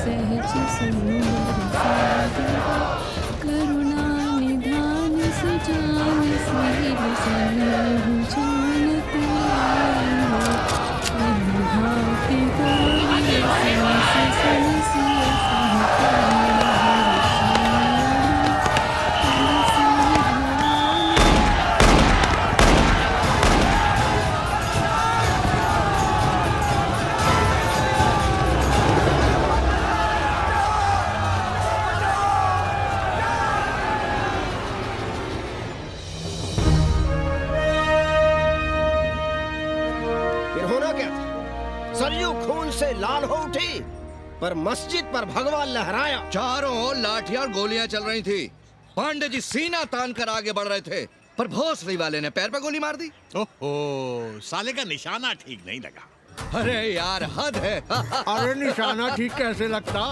सहज सुंदर सागर करुणा निधान सुजान शील सनेहु जानत भांति गौरी सहस सुनसिय सरयू खून से लाल हो उठी, पर मस्जिद पर भगवा लहराया। चारों ओर लाठियां और गोलियां चल रही थी। पांडे जी सीना तान कर आगे बढ़ रहे थे, पर भोसड़ी वाले ने पैर पे गोली मार दी। ओहो, साले का निशाना ठीक नहीं लगा। अरे यार हद है। अरे निशाना ठीक कैसे लगता?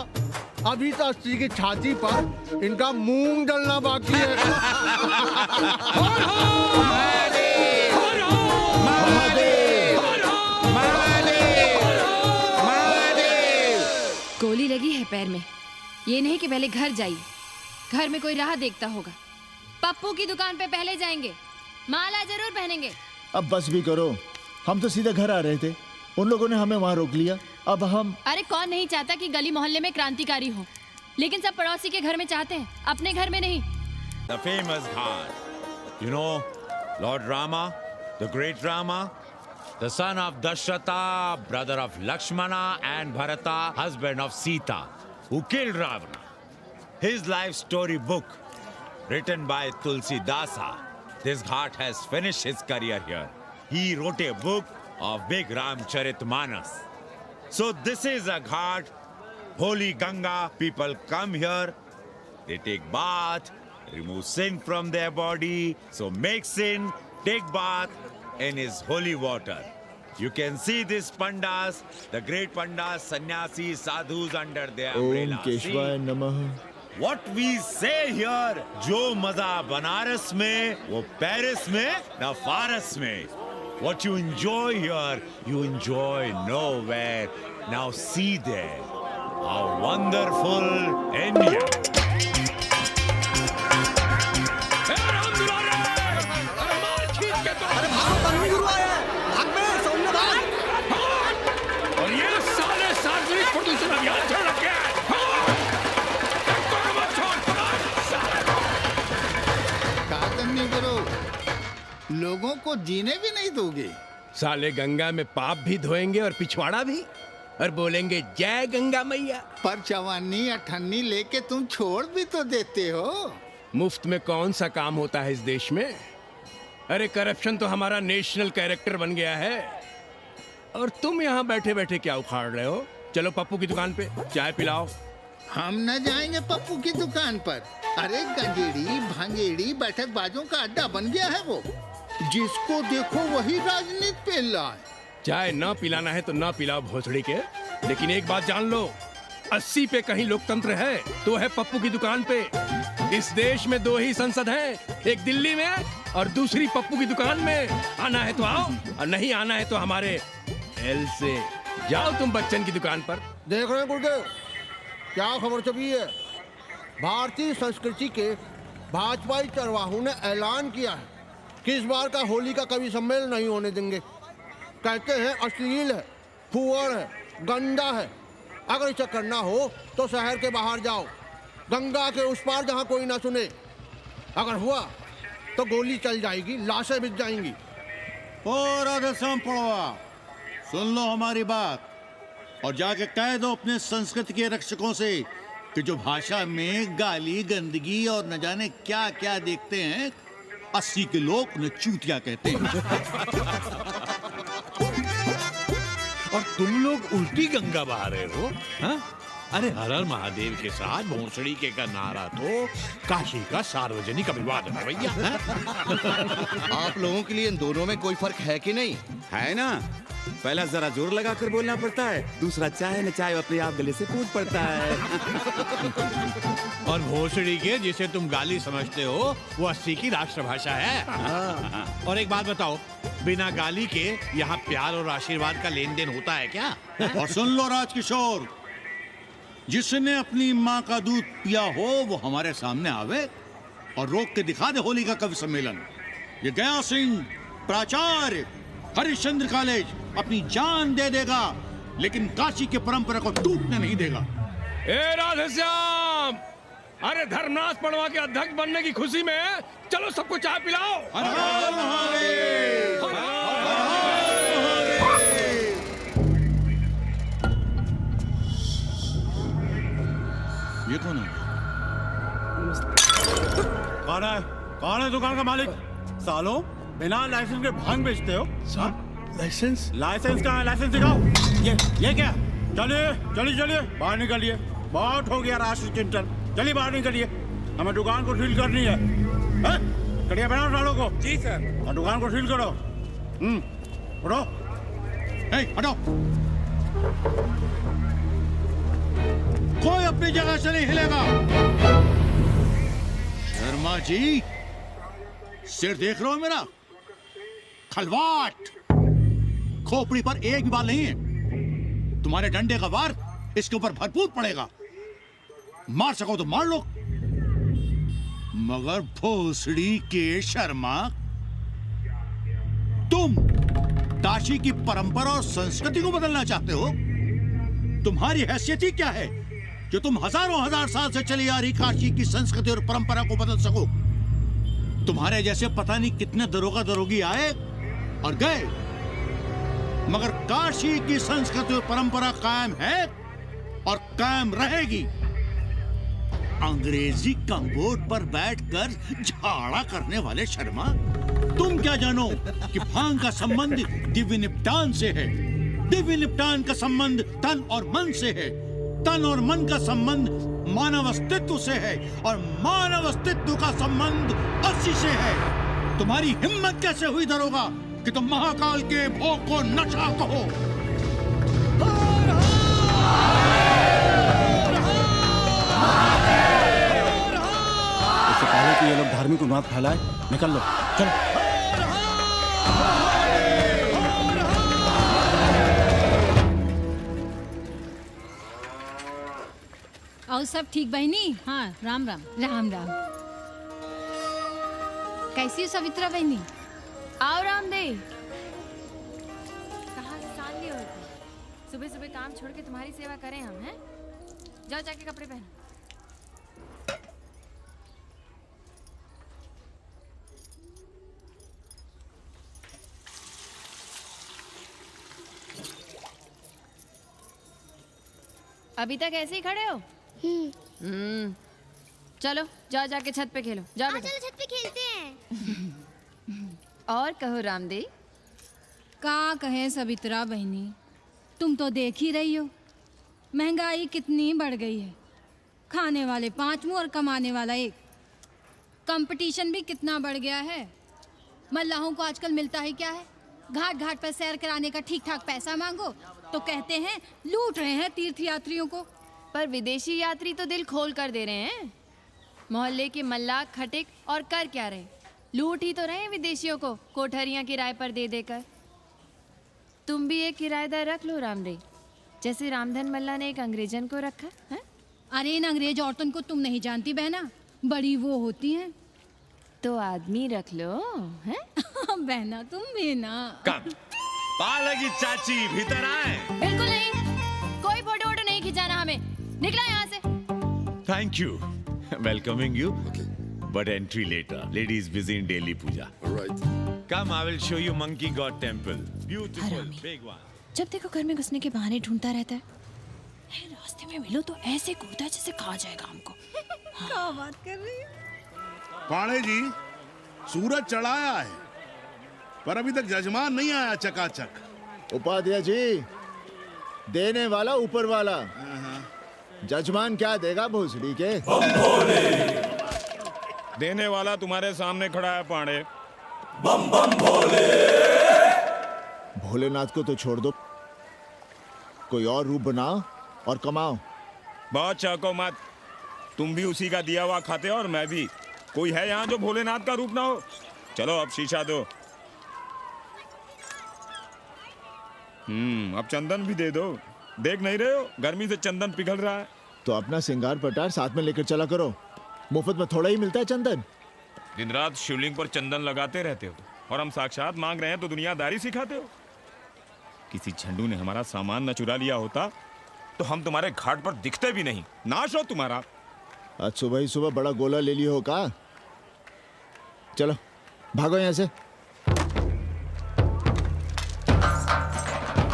अभी तो अस्सी की छाती पर इनका मूंग डलना बाकी है। गोली लगी है पैर में। ये नहीं कि पहले घर जाइए, घर में कोई राह देखता होगा। पप्पू की दुकान पे पहले जाएंगे, माला जरूर पहनेंगे। अब बस भी करो, हम तो सीधे घर आ रहे थे, उन लोगों ने हमें वहाँ रोक लिया। अब हम अरे कौन नहीं चाहता कि गली मोहल्ले में क्रांतिकारी हो, लेकिन सब पड़ोसी के घर में चाहते हैं, अपने घर में नहीं। The famous Ghat. You know, Lord Rama, the great Rama, the son of Dashrata, brother of Lakshmana and Bharata, husband of Sita, who killed Ravana. His life story book, written by Tulsi Dasa. This Ghat has finished his career here. He wrote a book of big Ramcharitmanas. So this is a Ghat, holy Ganga. People come here, they take bath, remove sin from their body. So make sin, take bath in his holy water. You can see these pandas, the great pandas, sannyasis, sadhus under their umbrella. ओम केशवाय नमः। What we say here, जो मजा बनारस में, वो Paris में, न फारस में. What you enjoy here, you enjoy nowhere. Now see there, how wonderful India. और ये साले सार्वजनिक प्रदूषण अभियान चल रखे हैं। नहीं करो, लोगों को जीने भी नहीं दोगे। साले गंगा में पाप भी धोएंगे और पिछवाड़ा भी, और बोलेंगे जय गंगा मैया। पर चवानी अठन्नी लेके तुम छोड़ भी तो देते हो। मुफ्त में कौन सा काम होता है इस देश में? अरे करप्शन तो हमारा नेशनल कैरेक्टर बन गया है। और तुम यहाँ बैठे बैठे क्या उखाड़ रहे हो? चलो पप्पू की दुकान पे चाय पिलाओ। हम न जाएंगे पप्पू की दुकान पर। अरे गंजेड़ी भांगेड़ी बैठक बाजों का अड्डा बन गया है वो। जिसको देखो वही राजनीति पेल रहा है। चाय न पिलाना है तो न पिलाओ भोसड़ी के, लेकिन एक बात जान लो, 80 पे कहीं लोकतंत्र है तो है पप्पू की दुकान पे। इस देश में 2 ही संसद हैं, एक दिल्ली में और दूसरी पप्पू की दुकान में। आना है तो आओ और नहीं आना है तो हमारे एल से जाओ तुम बच्चन की दुकान पर। देख रहे हैं गुरुदेव, क्या खबर छपी है? भारतीय संस्कृति के भाजपाई चरवाहों ने ऐलान किया है कि इस बार का होली का कवि सम्मेलन नहीं होने देंगे। कहते हैं अश्लील है, फुहड़ है, गंदा है। अगर इसे करना हो तो शहर के बाहर जाओ, गंगा के उस पार जहाँ कोई ना सुने। अगर हुआ तो गोली चल जाएगी, लाशें बिक जाएंगी। और आदर्शम पड़वा, सुन लो हमारी बात और जाके कह दो अपने संस्कृति के रक्षकों से कि जो भाषा में गाली गंदगी और न जाने क्या क्या देखते हैं, 80 के लोग न चूतिया कहते हैं। और तुम लोग उल्टी गंगा बहा रहे हो, हाँ? अरे हर हर महादेव के साथ भोसड़ी के का नारा तो काशी का सार्वजनिक अभिवादन है भैया। आप लोगों के लिए इन दोनों में कोई फर्क है कि नहीं? है ना, पहला जरा जोर लगा कर बोलना पड़ता है, दूसरा चाहे न चाहे अपने आप गले से कूद पड़ता है। और भोसड़ी के जिसे तुम गाली समझते हो वो 80 की राष्ट्रभाषा है। और एक बात बताओ, बिना गाली के यहाँ प्यार और आशीर्वाद का लेन देन होता है क्या? और सुन लो राजकिशोर, जिसने अपनी माँ का दूध पिया हो वो हमारे सामने आवे और रोक के दिखा दे होली का कवि सम्मेलन। ये गया सिंह प्राचार्य हरिश्चंद्र कॉलेज अपनी जान दे देगा, लेकिन काशी के परंपरा को टूटने नहीं देगा। ए राधेश्याम, अरे धर्मनाथ पड़वा के अध्यक्ष बनने की खुशी में चलो सबको चाय पिलाओ। ये कौन है? कौन है दुकान का मालिक? सालों बिना लाइसेंस के भांग बेचते हो? लाइसेंस? लाइसेंस कहाँ है? लाइसेंस दिखाओ। ये क्या? चलिए चलिए चलिए बाहर निकलिए, बहुत हो गया राष्ट्रीय चिंतन। चलिए बाहर निकलिए, हमें दुकान को सील करनी है। कड़िया बनाओ सालों को। जी सर। और दुकान को सील करो। उठो। हटो, कोई अपनी जगह से नहीं हिलेगा। शर्मा जी, सिर देख रहे हो मेरा? खलवाट, खोपड़ी पर एक भी बाल नहीं है। तुम्हारे डंडे का वार इसके ऊपर भरपूर पड़ेगा। मार सको तो मार लो, मगर भोसड़ी के शर्मा, तुम काशी की परंपरा और संस्कृति को बदलना चाहते हो? तुम्हारी हैसियत ही क्या है जो तुम हजारों हजार साल से चली आ रही काशी की संस्कृति और परंपरा को बदल सको? तुम्हारे जैसे पता नहीं कितने दरोगा दरोगी आए और गए, मगर काशी की संस्कृति और परंपरा कायम है और कायम रहेगी। अंग्रेजी कम्बोर्ड पर बैठकर झाड़ा करने वाले शर्मा, तुम क्या जानो कि भांग का संबंध दिव्य निपटान से है। दिव्य निपटान का संबंध तन और मन से है। तन और मन का संबंध मानव अस्तित्व से है और मानव अस्तित्व का संबंध अस्सी से है। तुम्हारी हिम्मत कैसे हुई दरोगा कि तुम महाकाल के भोग को नशा कहो? इससे पहले कि ये लोग धार्मिक उन्माद फैलाए, निकल लो, चलो। और सब ठीक बहनी? हाँ, राम राम। राम राम। कैसी हो सवित्रा बहनी? आओ रामदेव। कहाँ से साल लिए होते? सुबह सुबह काम छोड़ के तुम्हारी सेवा करें हम, हैं? जाओ जाके कपड़े पहनो। अभी तक ऐसे ही खड़े हो? चलो जाओ जाके छत पे खेलो। जाओ बेटा। चलो छत पे खेलते हैं। और कहो रामदेव। का कहे सवित्रा बहनी, तुम तो देख ही रही हो महंगाई कितनी बढ़ गई है। खाने वाले 5 मुंह और कमाने वाला 1। कंपटीशन भी कितना बढ़ गया है। मल्लाहों को आजकल मिलता ही क्या है? घाट घाट पर सैर कराने का ठीक ठाक पैसा मांगो तो कहते हैं लूट रहे हैं तीर्थ यात्रियों को। पर विदेशी यात्री तो दिल खोल कर दे रहे हैं। मोहल्ले के मल्लाह खटिक और कर क्या रहे? लूट ही तो रहे हैं विदेशियों को कोठरियां किराए पर दे देकर। तुम भी एक किराएदार रख लो रामदेव, जैसे रामधन मल्ला ने एक अंग्रेजन को रखा है। अरे इन अंग्रेज औरतों को तुम नहीं जानती बहना, बड़ी वो होती हैं। तो आदमी रख लो, हैं? बहना तुम भी ना। पालगी चाची भीतर आए। बिल्कुल नहीं, कोई फोटो वोटो नहीं खिंचाना हमें। निकला यहाँ से। Thank you. Welcoming you. But entry later. Ladies busy in daily puja. All right. Come, I will show you Monkey God Temple. Beautiful, big one. जब देखो घर में घुसने के बहाने ढूंढता रहता है। रास्ते में मिलो तो ऐसे कूदता है जैसे खा जाएगा हमको। क्या बात कर रही है? पाणे जी, सूरज चढ़ाया है पर अभी तक जजमान नहीं आया चकाचक। उपाध्याय जी, देने वाला ऊपर वाला, जजमान क्या देगा भोसड़ी के? देने वाला तुम्हारे सामने खड़ा है पांडे। बम बम भोले। भोलेनाथ को तो छोड़ दो, कोई और रूप बनाओ और कमाओ। बहुत चाको मत, तुम भी उसी का दिया हुआ खाते हो और मैं भी। कोई है यहाँ जो भोलेनाथ का रूप ना हो? चलो अब शीशा दो। अब चंदन भी दे दो। देख नहीं रहे हो गर्मी से चंदन पिघल रहा है। तो अपना सिंगार पटार साथ में लेकर चला करो, मुफ्त में थोड़ा ही मिलता है चंदन। दिन रात शिवलिंग पर चंदन लगाते रहते हो और हम साक्षात मांग रहे हैं तो दुनियादारी सिखाते हो। किसी झंडू ने हमारा सामान न चुरा लिया होता तो हम तुम्हारे घाट पर दिखते भी नहीं। नाश हो तुम्हारा। आज सुबह ही सुबह बड़ा गोला ले लियो हो का? चलो भागो यहाँ से।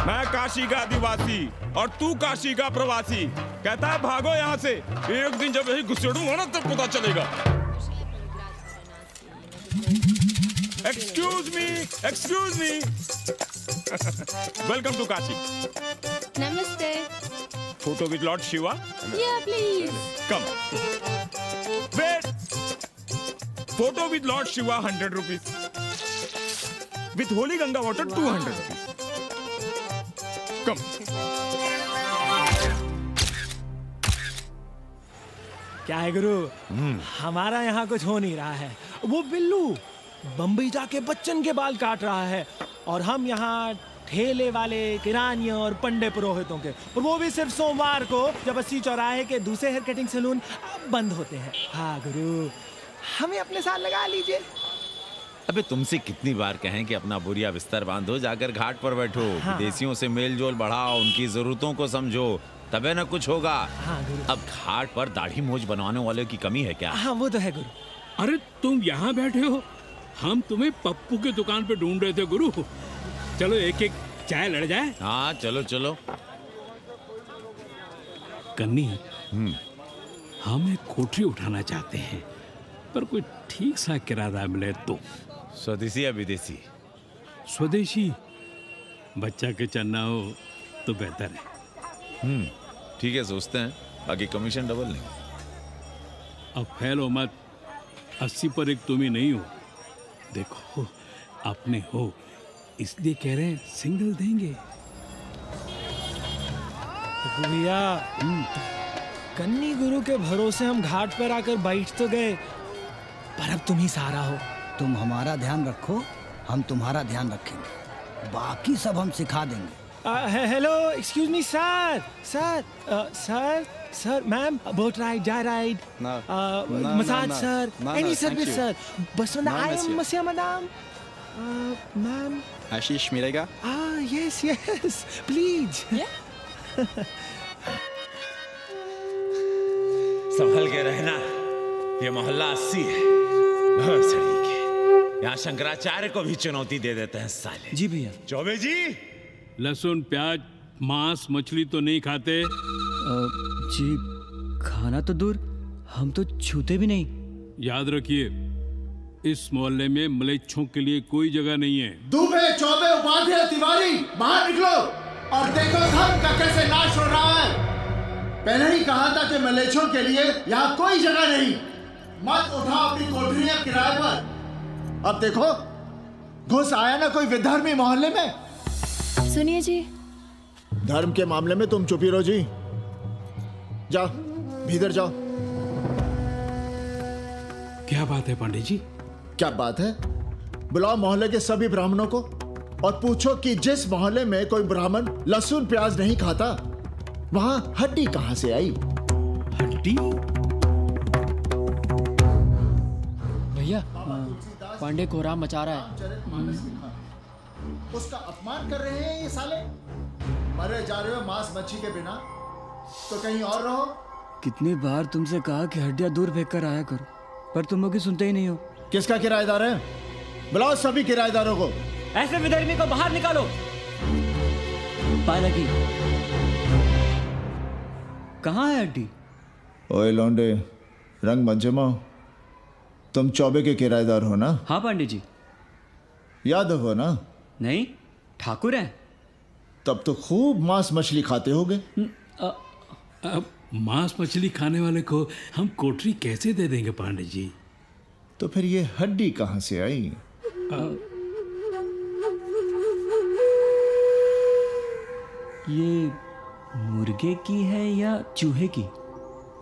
मैं काशी का आदिवासी और तू काशी का प्रवासी। कहता है भागो यहाँ से। एक दिन जब यही घुसेड़ूंगा ना तब पता चलेगा। Excuse me welcome to Kashi. नमस्ते। Photo with lord Shiva. Yeah, please. Come wait. Photo with lord Shiva 100 rupees, with holy Ganga water 200 rupees. Come. क्या है गुरु, हमारा यहाँ कुछ हो नहीं रहा है। वो बिल्लू बम्बई जाके बच्चन के बाल काट रहा है और हम यहाँ ठेले वाले, किरानियों और पंडे पुरोहितों के, और वो भी सिर्फ सोमवार को जब 80 चौराहे के दूसरे हेयर कटिंग सैलून बंद होते हैं। हाँ गुरु, हमें अपने साथ लगा लीजिए। अबे तुमसे कितनी बार कहें कि अपना बोरिया बिस्तर बांधो, जाकर घाट पर बैठो। हाँ। विदेशियों से मेल जोल बढ़ाओ, उनकी जरूरतों को समझो, तबे न कुछ होगा। हाँ गुरु। अब घाट पर दाढ़ी मूछ बनवाने वाले की कमी है क्या? हाँ वो तो है गुरु। अरे तुम यहाँ बैठे हो, हम तुम्हें पप्पू की दुकान पे ढूंढ रहे थे गुरु। चलो एक एक चाय लड़ जाए। हाँ चलो चलो। कन्नी, हम एक कोठरी उठाना चाहते हैं, पर कोई ठीक सा किराया मिले तो। स्वदेशी या विदेशी? स्वदेशी। बच्चा के चन्ना हो तो बेहतर है। ठीक है, सोचते हैं, बाकी कमीशन डबल नहीं। अब फैलो मत, 80 पर एक तुम ही नहीं हो। देखो अपने हो, इसलिए कह रहे हैं सिंगल देंगे। भैया, कन्नी गुरु के भरोसे हम घाट पर आकर बैठ तो गए, पर अब तुम ही सहारा हो। तुम हमारा ध्यान रखो, हम तुम्हारा ध्यान रखेंगे, बाकी सब हम सिखा देंगे। Hello, excuse me sir, sir, ma'am, boat ride, जा ride, massage sir, any service sir, बस आई एम मसिया मैडम, मैम। आशीष मिलेगा? Yes, please. संभल के रहना, ये मोहल्ला 80 है। बहुत सही है। यहाँ शंकराचार्य को भी चुनौती दे देते हैं साले। जी भैया। चौबे जी, लहसुन, प्याज, मांस, मछली तो नहीं खाते? जी खाना तो दूर, हम तो छूते भी नहीं। याद रखिए, इस मोहल्ले में मलेच्छों के लिए कोई जगह नहीं है। दुबे, चौबे, उपाध्याय, तिवारी, बाहर निकलो और देखो धर्म का कैसे नाश हो रहा है। पहले ही कहा था कि मलेच्छों के लिए यहाँ कोई जगह नहीं। मत उठाओ अपनी कोठरियां किराए पर। अब देखो, घुस आया ना कोई विधर्मी मोहल्ले में। सुनिए जी, धर्म के मामले में तुम चुप ही रहो जी। जाओ भीतर जाओ। क्या बात है पंडित जी? क्या बात है? बुलाओ मोहल्ले के सभी ब्राह्मणों को और पूछो कि जिस मोहल्ले में कोई ब्राह्मण लहसुन प्याज नहीं खाता, वहां हड्डी कहां से आई? हड्डी? भैया, पांडे कोहराम मचा रहा है। उसका अपमान कर रहे हैं ये साले। मरे जा रहे हो मांस मच्छी के बिना, तो कहीं और रहो। कितनी बार तुमसे कहा कि हड्डियां दूर फेंक कर आया करो, पर तुम लोग सुनते ही नहीं हो। किसका किराएदार है? बुलाओ सभी किराएदारों को। ऐसे विधर्मी को बाहर निकालो। पालकी, कहाँ है हड्डी? ओए लौंडे, रंग मत जमाओ। तुम चौबे के किराएदार हो ना? हाँ पंडित जी। यादव हो ना? नहीं, ठाकुर हैं। तब तो खूब मांस मछली खाते होगे। अब मांस मछली खाने वाले को हम कोठरी कैसे दे देंगे पांडित जी? तो फिर ये हड्डी कहाँ से आई? ये मुर्गे की है या चूहे की?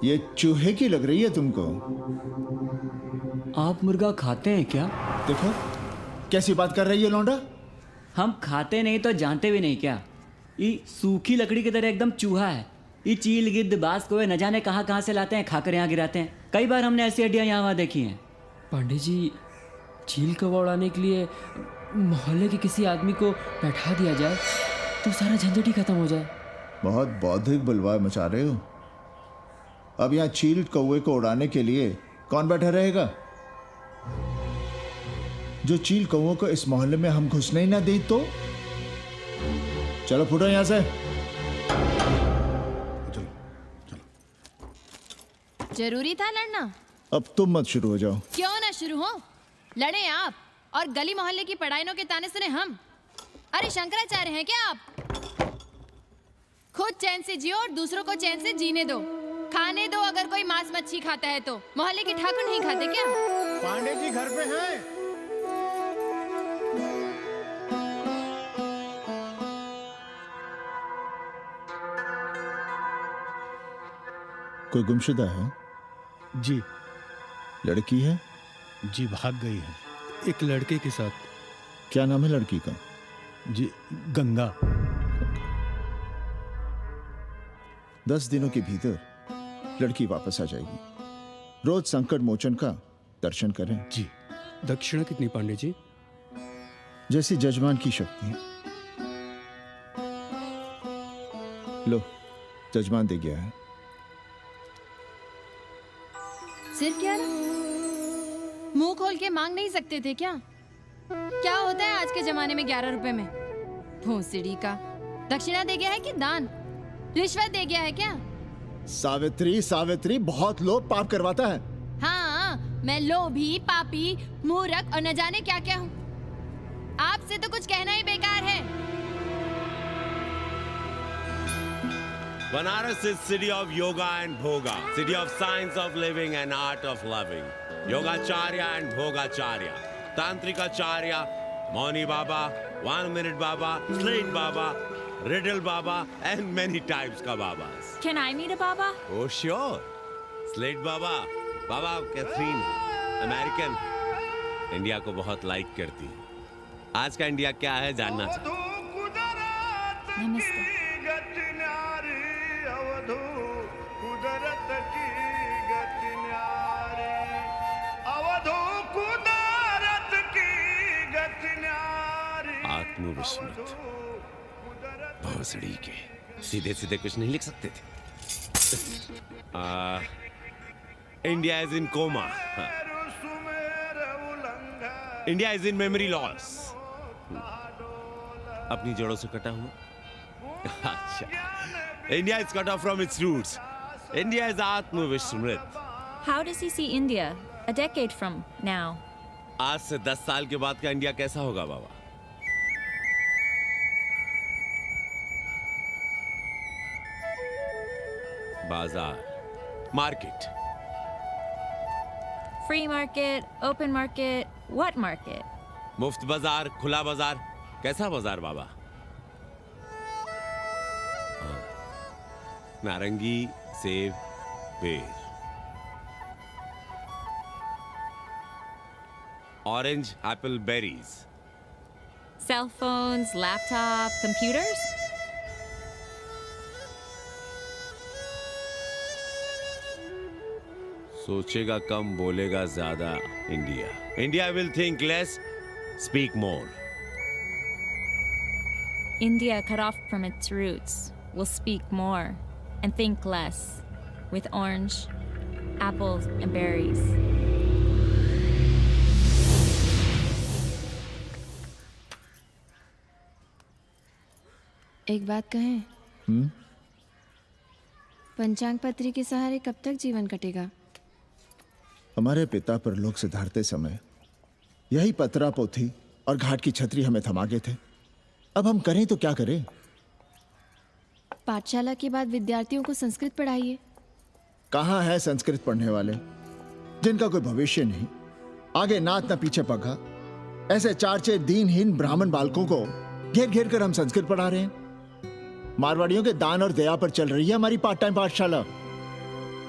ये चूहे की लग रही है तुमको। आप मुर्गा खाते हैं क्या? देखो कैसी बात कर रही है लौंडा। हम खाते नहीं तो जानते भी नहीं क्या? ये सूखी लकड़ी की तरह एकदम चूहा है। ये चील गिद्ध बाज कोए न जाने कहाँ से लाते हैं, खाकर यहाँ गिराते हैं। कई बार हमने ऐसी हड्डियाँ यहाँ वहाँ देखी हैं। पांडे जी, चील कौवा उड़ाने के लिए मोहल्ले के किसी आदमी को बैठा दिया जाए तो सारा झंझट ही खत्म हो जाए। बहुत बौद्धिक बुलवा मचा रहे हो। अब यहाँ चील कौवे को उड़ाने के लिए कौन बैठा रहेगा? जो चील कौवों को इस मोहल्ले में हम घुसने ही ना दें तो? चलो फुटो यहाँ से। जरूरी था लड़ना? अब तुम मत शुरू हो जाओ। क्यों ना शुरू हो? लड़े आप और गली मोहल्ले की पढ़ाइयों के ताने सुने हम। अरे शंकराचार्य हैं क्या आप? खुद चैन से जियो और दूसरों को चैन से जीने दो। खाने दो अगर कोई मांस मच्छी खाता है तो। मोहल्ले के ठाकुर नहीं खाते क्या? पांडे जी घर पे हैं? कोई गुमशुदा है? जी। लड़की है? जी भाग गई है एक लड़के के साथ। क्या नाम है लड़की का? जी गंगा। 10 दिनों के भीतर लड़की वापस आ जाएगी। रोज संकट मोचन का दर्शन करें। जी। दक्षिणा कितनी पांडे जी? जैसी जजमान की शक्ति। लो जजमान दे गया है। सिर क्या रहा? मुंह खोल के मांग नहीं सकते थे क्या? क्या होता है आज के जमाने में 11 रुपए में? भोसड़ी का। दक्षिणा दे गया है कि दान? रिश्वत दे गया है क्या? सावित्री सावित्री बहुत लोग पाप करवाता है। हाँ, मैं लोभी, पापी, मूर्ख और न जाने क्या क्या हूँ। आपसे तो कुछ कहना ही बेकार है। Banaras is city of yoga and bhoga, city of science of living and art of loving. Yogacharya and Bhogacharya, Tantrikacharya, Mauni Baba, 1 Minute Baba, Slate Baba, Riddle Baba, and many types ka Babas. Can I meet a Baba? Oh sure, Slate Baba, Baba Catherine, American, India को बहुत like करती है। आज का India क्या है जानना चाहती हूँ। नमस्ते। आत्मविस्मृत भोसड़ी के सीधे सीधे कुछ नहीं लिख सकते थे। India is in coma. India is in memory loss. अपनी जड़ों से कटा हुआ। अच्छा, India is cut off from its roots. India is आत्मविस्मृत। How does he see India a decade from now? आज से 10 साल के बाद का इंडिया कैसा होगा बाबा? बाजार, market. Free market, open market, what market? मुफ्त बाजार, खुला बाजार, कैसा बाजार बाबा? नारंगी, सेब, बेर। Orange, apple, berries. Cell phones, laptop, computers? सोचेगा कम, बोलेगा ज्यादा। India. India will think less, speak more. India, cut off from its roots, will speak more and think less, with orange, apples, and berries. एक बात कहें? पंचांग पत्री के सहारे कब तक जीवन कटेगा? हमारे पिता परलोक से धारते समय यही पतरा पोथी और घाट की छतरी हमें थमा गए थे। अब हम करें तो क्या करें? पाठशाला के बाद विद्यार्थियों को संस्कृत पढ़ाइए। कहाँ है संस्कृत पढ़ने वाले जिनका कोई भविष्य नहीं, आगे नात ना पीछे पगा। ऐसे 4 दीनहीन ब्राह्मण बालकों को घेर घेर कर हम संस्कृत पढ़ा रहे हैं। मारवाड़ियों के दान और दया पर चल रही है हमारी पार्ट टाइम पाठशाला।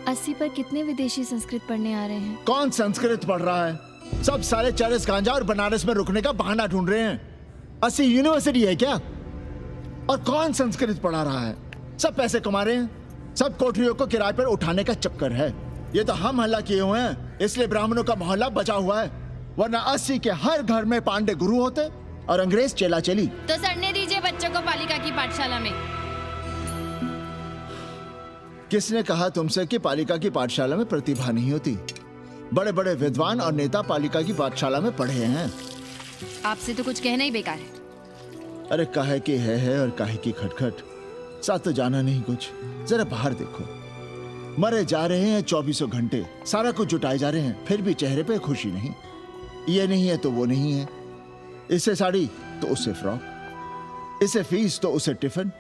80 पर कितने विदेशी संस्कृत पढ़ने आ रहे हैं? कौन संस्कृत पढ़ रहा है? सब साले चरस गांजा और बनारस में रुकने का बहाना ढूंढ रहे हैं। 80 यूनिवर्सिटी है क्या? और कौन संस्कृत पढ़ा रहा है? सब पैसे कमा रहे हैं। सब कोठरियों को किराए पर उठाने का चक्कर है। ये तो हम हल्ला किए हुए हैं, इसलिए ब्राह्मणों का मोहल्ला बचा हुआ है, वरना 80 के हर घर में पांडे गुरु होते और अंग्रेज चेला चली। तो सड़ने दीजिए बच्चों को पालिका की पाठशाला में। किसने कहा तुमसे कि पालिका की पाठशाला में प्रतिभा नहीं होती? बड़े बड़े विद्वान और नेता पालिका की पाठशाला में पढ़े हैं। आपसे तो कुछ कहना ही बेकार है। अरे काहे की है और काहे की खटखट, साथ तो जाना नहीं कुछ। जरा बाहर देखो, मरे जा रहे हैं 24 घंटे, सारा कुछ जुटाए जा रहे हैं, फिर भी चेहरे पे खुशी नहीं। ये नहीं है तो वो नहीं है, इसे साड़ी तो उसे फ्रॉक, इसे फीस तो उसे टिफिन,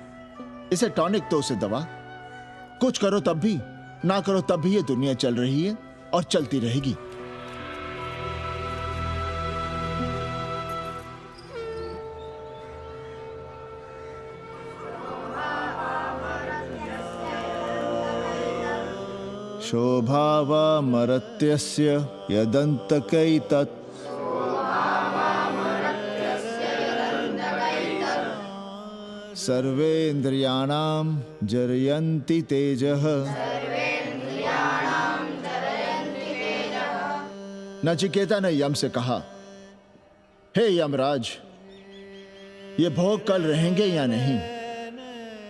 इसे टॉनिक तो उसे दवा। कुछ करो तब भी, ना करो तब भी ये दुनिया चल रही है और चलती रहेगी। शोभावा मरत्यस्य यदन्तकैतत् सर्वेन्द्रियाणां जरयन्ति तेजः। नचिकेता ने यम से कहा, हे यमराज, ये भोग कल रहेंगे या नहीं,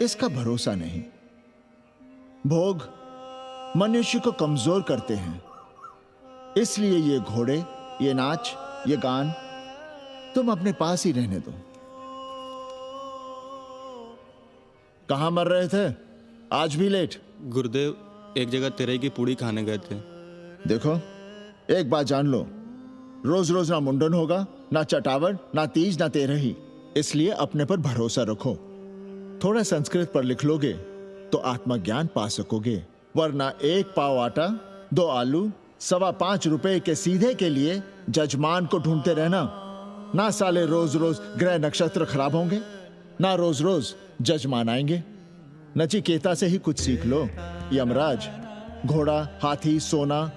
इसका भरोसा नहीं। भोग मनुष्य को कमजोर करते हैं, इसलिए ये घोड़े, ये नाच, ये गान तुम अपने पास ही रहने दो। कहां मर रहे थे? आज भी लेट? गुरुदेव, एक जगह तिरई की पूड़ी खाने गए थे। देखो, एक बात जान लो, रोज रोज ना मुंडन होगा, ना चटावट, ना तीज, ना तेरही। इसलिए अपने पर भरोसा रखो। थोड़ा संस्कृत पर लिख लोगे तो आत्मज्ञान पा सकोगे, वरना 1 पाव आटा, 2 आलू, 5.25 रुपए के सीधे के लिए जजमान को ढूंढते रहना। ना साले रोज रोज ग्रह नक्षत्र खराब होंगे, ना रोज रोज जजमान आएंगे। नचिकेता से ही कुछ सीख लो। यमराज घोड़ा, हाथी, सोना,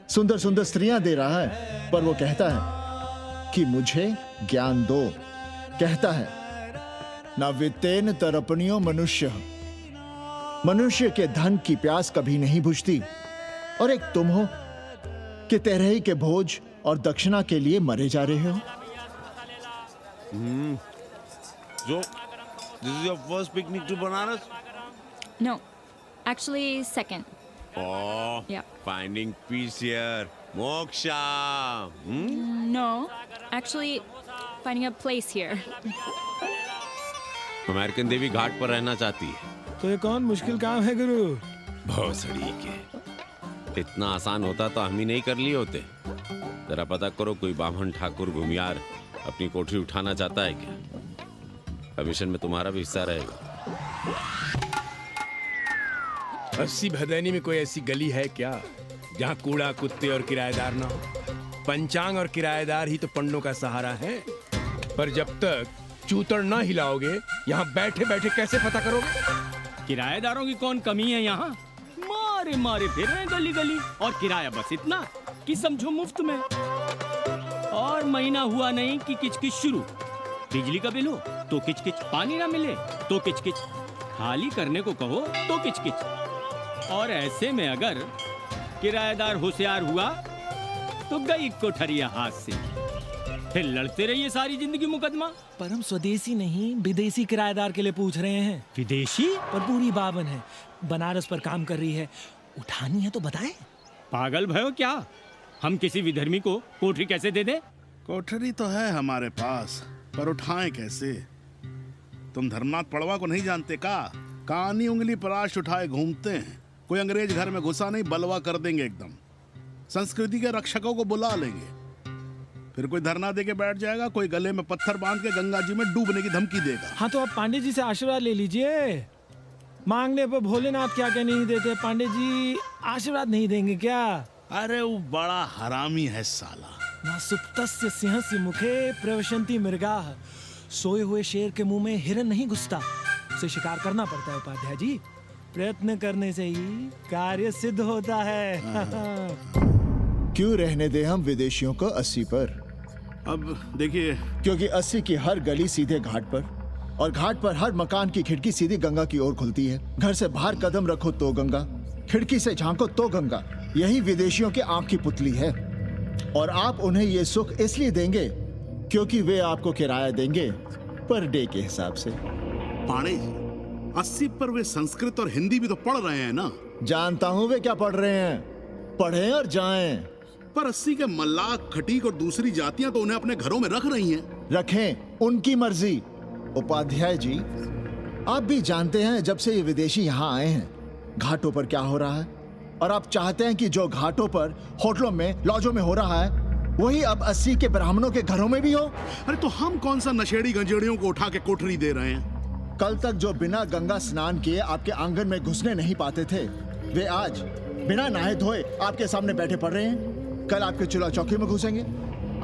सुंदर सुंदर स्त्रियां दे रहा है, पर वो कहता है कि मुझे ज्ञान दो। कहता है ना वित्तेन तरपणियो मनुष्य, मनुष्य के धन की प्यास कभी नहीं बुझती। और एक तुम हो कि तेरही के भोज और दक्षिणा के लिए मरे जा रहे हो। So, this is your first picnic to Banaras? No, actually second. Oh, Yeah. finding peace here. Moksha. No, actually finding a place here. American देवी घाट पर रहना चाहती है। तो ये कौन मुश्किल काम है गुरु? भौसड़ी के। इतना आसान होता तो हम ही नहीं कर लिए होते। जरा पता करो, कोई बामन ठाकुर घुमियार अपनी कोठरी उठाना चाहता है क्या? कमीशन में तुम्हारा भी हिस्सा रहेगा। 80 भदैनी में कोई ऐसी गली है क्या जहाँ कूड़ा, कुत्ते और किराएदार ना हो? पंचांग और किराएदार ही तो पंडों का सहारा है। पर जब तक चूतड़ ना हिलाओगे, यहाँ बैठे बैठे कैसे पता करोगे? किराएदारों की कौन कमी है यहाँ? मारे मारे फिर रहे गली गली, और किराया बस इतना कि समझो मुफ्त में। और महीना हुआ नहीं कि किचकिच शुरू। बिजली का बिल हो तो किचकिच, पानी ना मिले तो किचकिच, खाली करने को कहो तो किचकिच। और ऐसे में अगर किराएदार होशियार हुआ तो गई कोठरिया हाथ से, फिर लड़ते रहिए सारी जिंदगी मुकदमा। पर हम स्वदेशी नहीं, विदेशी किराएदार के लिए पूछ रहे हैं। विदेशी? पर पूरी बावन है, बनारस पर काम कर रही है, उठानी है तो बताएं। पागल भयो क्या? हम किसी विधर्मी को कोठरी कैसे दे दे? कोठरी तो है हमारे पास, पर उठाएं कैसे? तुम धर्मनाथ पड़वा को नहीं जानते का? कानी उंगली पराश उठाए घूमते हैं। कोई अंग्रेज घर में घुसा नहीं, बलवा कर देंगे एकदम। संस्कृति के रक्षकों को बुला लेंगे, फिर कोई धरना दे के बैठ जाएगा, कोई गले में पत्थर बांध के गंगा जी में डूबने की धमकी देगा। हाँ तो आप पांडे जी से आशीर्वाद ले लीजिए। मांगने पर भोलेनाथ क्या क्या नहीं देते। पांडे जी आशीर्वाद नहीं देंगे क्या? अरे वो बड़ा हरामी है साला। ना सुप्तस्य सिंहस्य मुखे प्रवशन्ति मृगाः। सोए हुए शेर के मुंह में हिरन नहीं घुसता। उसे शिकार करना पड़ता है उपाध्याय जी। प्रयत्न करने से ही कार्य सिद्ध होता है। क्यों रहने दे हम विदेशियों को 80 पर? अब देखिए, क्योंकि 80 की हर गली सीधे घाट पर, और घाट पर हर मकान की खिड़की सीधी गंगा की ओर खुलती है। घर से बाहर कदम रखो तो गंगा, खिड़की से झांको तो गंगा। यही विदेशियों की आंख की पुतली है। और आप उन्हें ये सुख इसलिए देंगे क्योंकि वे आपको किराया देंगे पर डे के हिसाब से। पांडे जी, 80 पर वे संस्कृत और हिंदी भी तो पढ़ रहे हैं ना? जानता हूं वे क्या पढ़ रहे हैं, पढ़ें और जाएं। पर 80 के मल्लाह, खटीक और दूसरी जातियां तो उन्हें अपने घरों में रख रही हैं। रखें, उनकी मर्जी। उपाध्याय जी, आप भी जानते हैं जब से ये विदेशी यहाँ आए हैं घाटों पर क्या हो रहा है, और आप चाहते हैं कि जो घाटों पर, होटलों में, लॉजों में हो रहा है वही अब 80 के ब्राह्मणों के घरों में भी हो। अरे तो हम कौन सा नशेड़ी गंजेड़ियों को उठा के कोठरी दे रहे हैं? कल तक जो बिना गंगा स्नान किए आपके आंगन में घुसने नहीं पाते थे, वे आज बिना नहाए धोए आपके सामने बैठे पड़ रहे हैं। कल आपके चूल्हा चौकी में घुसेंगे,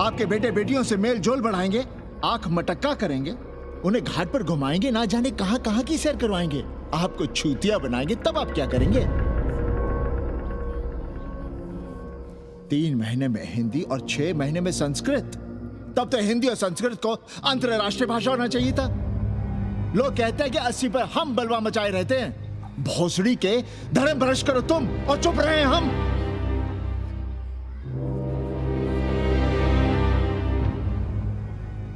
आपके बेटे बेटियों से मेल जोल बढ़ाएंगे, आंख मटक्का करेंगे, उन्हें घाट पर घुमाएंगे, ना जाने कहां कहां की सैर करवाएंगे, आपको छूतिया बनाएंगे। तब आप क्या करेंगे? 3 महीने में हिंदी और 6 महीने में संस्कृत। तब तो हिंदी और संस्कृत को अंतरराष्ट्रीय भाषा होना चाहिए था। लोग कहते हैं कि 80 पर हम बलवा मचाए रहते हैं। भोसड़ी के धर्म भ्रष्ट करो तुम और चुप रहे हम।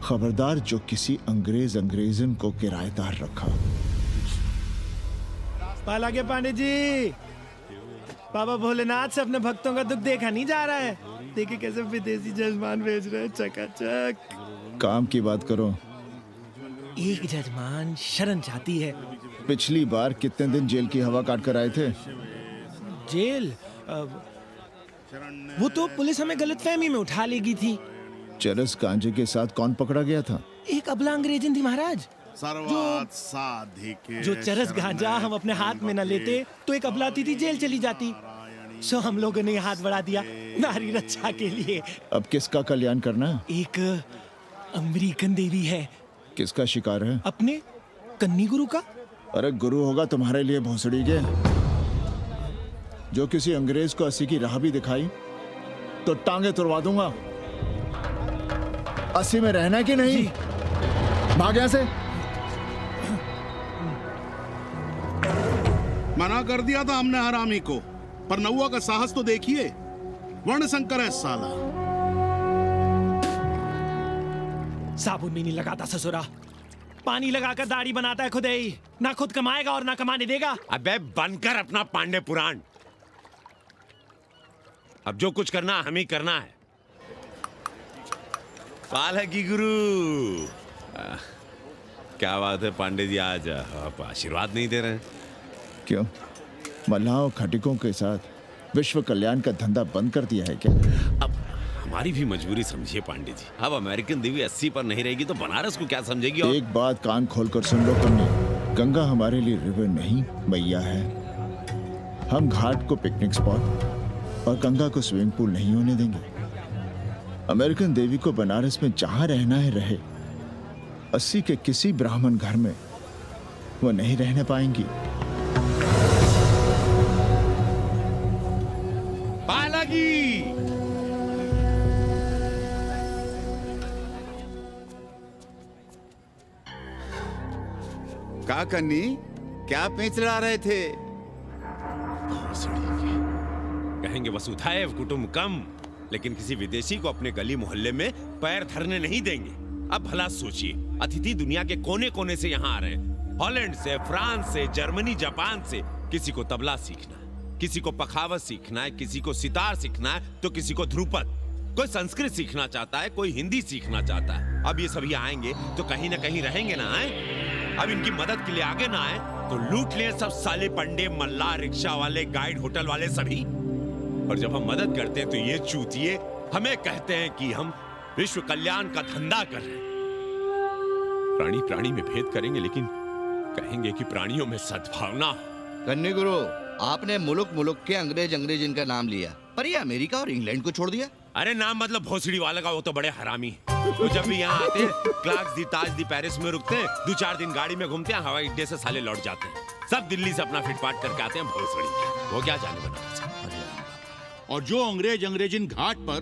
खबरदार जो किसी अंग्रेजन को किराएदार रखा। पाला के पांडे जी, बाबा भोलेनाथ से अपने भक्तों का दुख देखा नहीं जा रहा है। देखिए कैसे विदेशी जजमान भेज रहे हैं चकाचक। काम की बात करो। एक जजमान शरण चाहती है। पिछली बार कितने दिन जेल की हवा काट कर आए थे? जेल? वो तो पुलिस हमें गलतफहमी में उठा लेगी थी। चरस गांजे के साथ कौन पकड़ा गया था? एक अबला अंग्रेजन थी महाराज। जो चरस गांजा हम अपने हाथ में न लेते तो एक अबलाती थी जेल चली जाती। सो हम लोगों ने हाथ बढ़ा दिया नारी रक्षा के लिए। अब किसका कल्याण करना है? एक अमेरिकन देवी है। किसका शिकार है? अपने कन्नी गुरु का। अरे गुरु होगा तुम्हारे लिए भोसड़ी के। जो किसी अंग्रेज को 80 की राह भी दिखाई तो टांगे तुड़वा दूंगा। 80 में रहना कि नहीं? भाग यहां से। मना कर दिया था हमने हरामी को, पर नौआ का साहस तो देखिए। वर्ण संकर है साला। साबुन भी नहीं लगाता ससुरा, पानी लगाकर दाढ़ी बनाता है खुद ही। ना खुद कमाएगा और ना कमाने देगा। अबे बनकर अपना पांडे पुराण। अब जो कुछ करना हम ही करना है। पालकी गुरु। क्या बात है पांडे जी, आज आप आशीर्वाद नहीं दे रहे हैं? क्यों? मल्लाहों खटिकों के साथ विश्व कल्याण का धंधा बंद कर दिया है क्या? अब हमारी भी मजबूरी समझिए पांडे जी। अब अमेरिकन देवी 80 पर नहीं रहेगी तो बनारस को क्या समझेगी? और एक बात कान खोलकर सुन लो कन्नी, गंगा हमारे लिए रिवर नहीं मैया है। हम घाट को पिकनिक स्पॉट और गंगा को स्विमिंग पूल नहीं होने देंगे। अमेरिकन देवी को बनारस में जहां रहना है रहे। 80 के किसी ब्राह्मण घर में वो नहीं रहने पाएंगी। पालकी! का कन्नी, क्या पेंच ला रहे थे? कहेंगे वसुधैव कुटुंबकम, लेकिन किसी विदेशी को अपने गली मोहल्ले में पैर धरने नहीं देंगे। अब भला सोचिए, अतिथि दुनिया के कोने कोने से यहाँ आ रहे हैं। हॉलैंड से, फ्रांस से, जर्मनी, जापान से। किसी को तबला सीखना है, किसी को पखावत सीखना है, किसी को सितार सीखना है, तो किसी को ध्रुपद। कोई संस्कृत सीखना चाहता है, कोई हिंदी सीखना चाहता है। अब ये सभी आएंगे तो कहीं ना कहीं रहेंगे ना। आए अब इनकी मदद के लिए आगे ना आए तो लूट ले सब साले पंडे, मल्ला, रिक्शा वाले, गाइड, होटल वाले सभी। और जब हम मदद करते हैं तो ये चूतिए हमें कहते हैं कि हम विश्व कल्याण का धंधा कर रहे हैं। प्राणी प्राणी में भेद करेंगे, लेकिन कहेंगे कि प्राणियों में सद्भावना हो। कन्नी गुरु, आपने मुल्क मुल्क के अंग्रेज इनका नाम लिया, पर ये अमेरिका और इंग्लैंड को छोड़ दिया। अरे नाम मतलब भोसड़ी वाला का, वो तो बड़े हरामी है। वो जब भी यहाँ आते हैं क्लार्क्स दी ताज दी पेरिस में रुकते हैं, 2-4 दिन गाड़ी में घूमते हैं, हवाई अड्डे से साले लौट जाते हैं। सब दिल्ली से अपना फिटपाट करके आते हैं भोसड़ी। वो क्या जाने बना। और जो अंग्रेज अंग्रेजिन घाट पर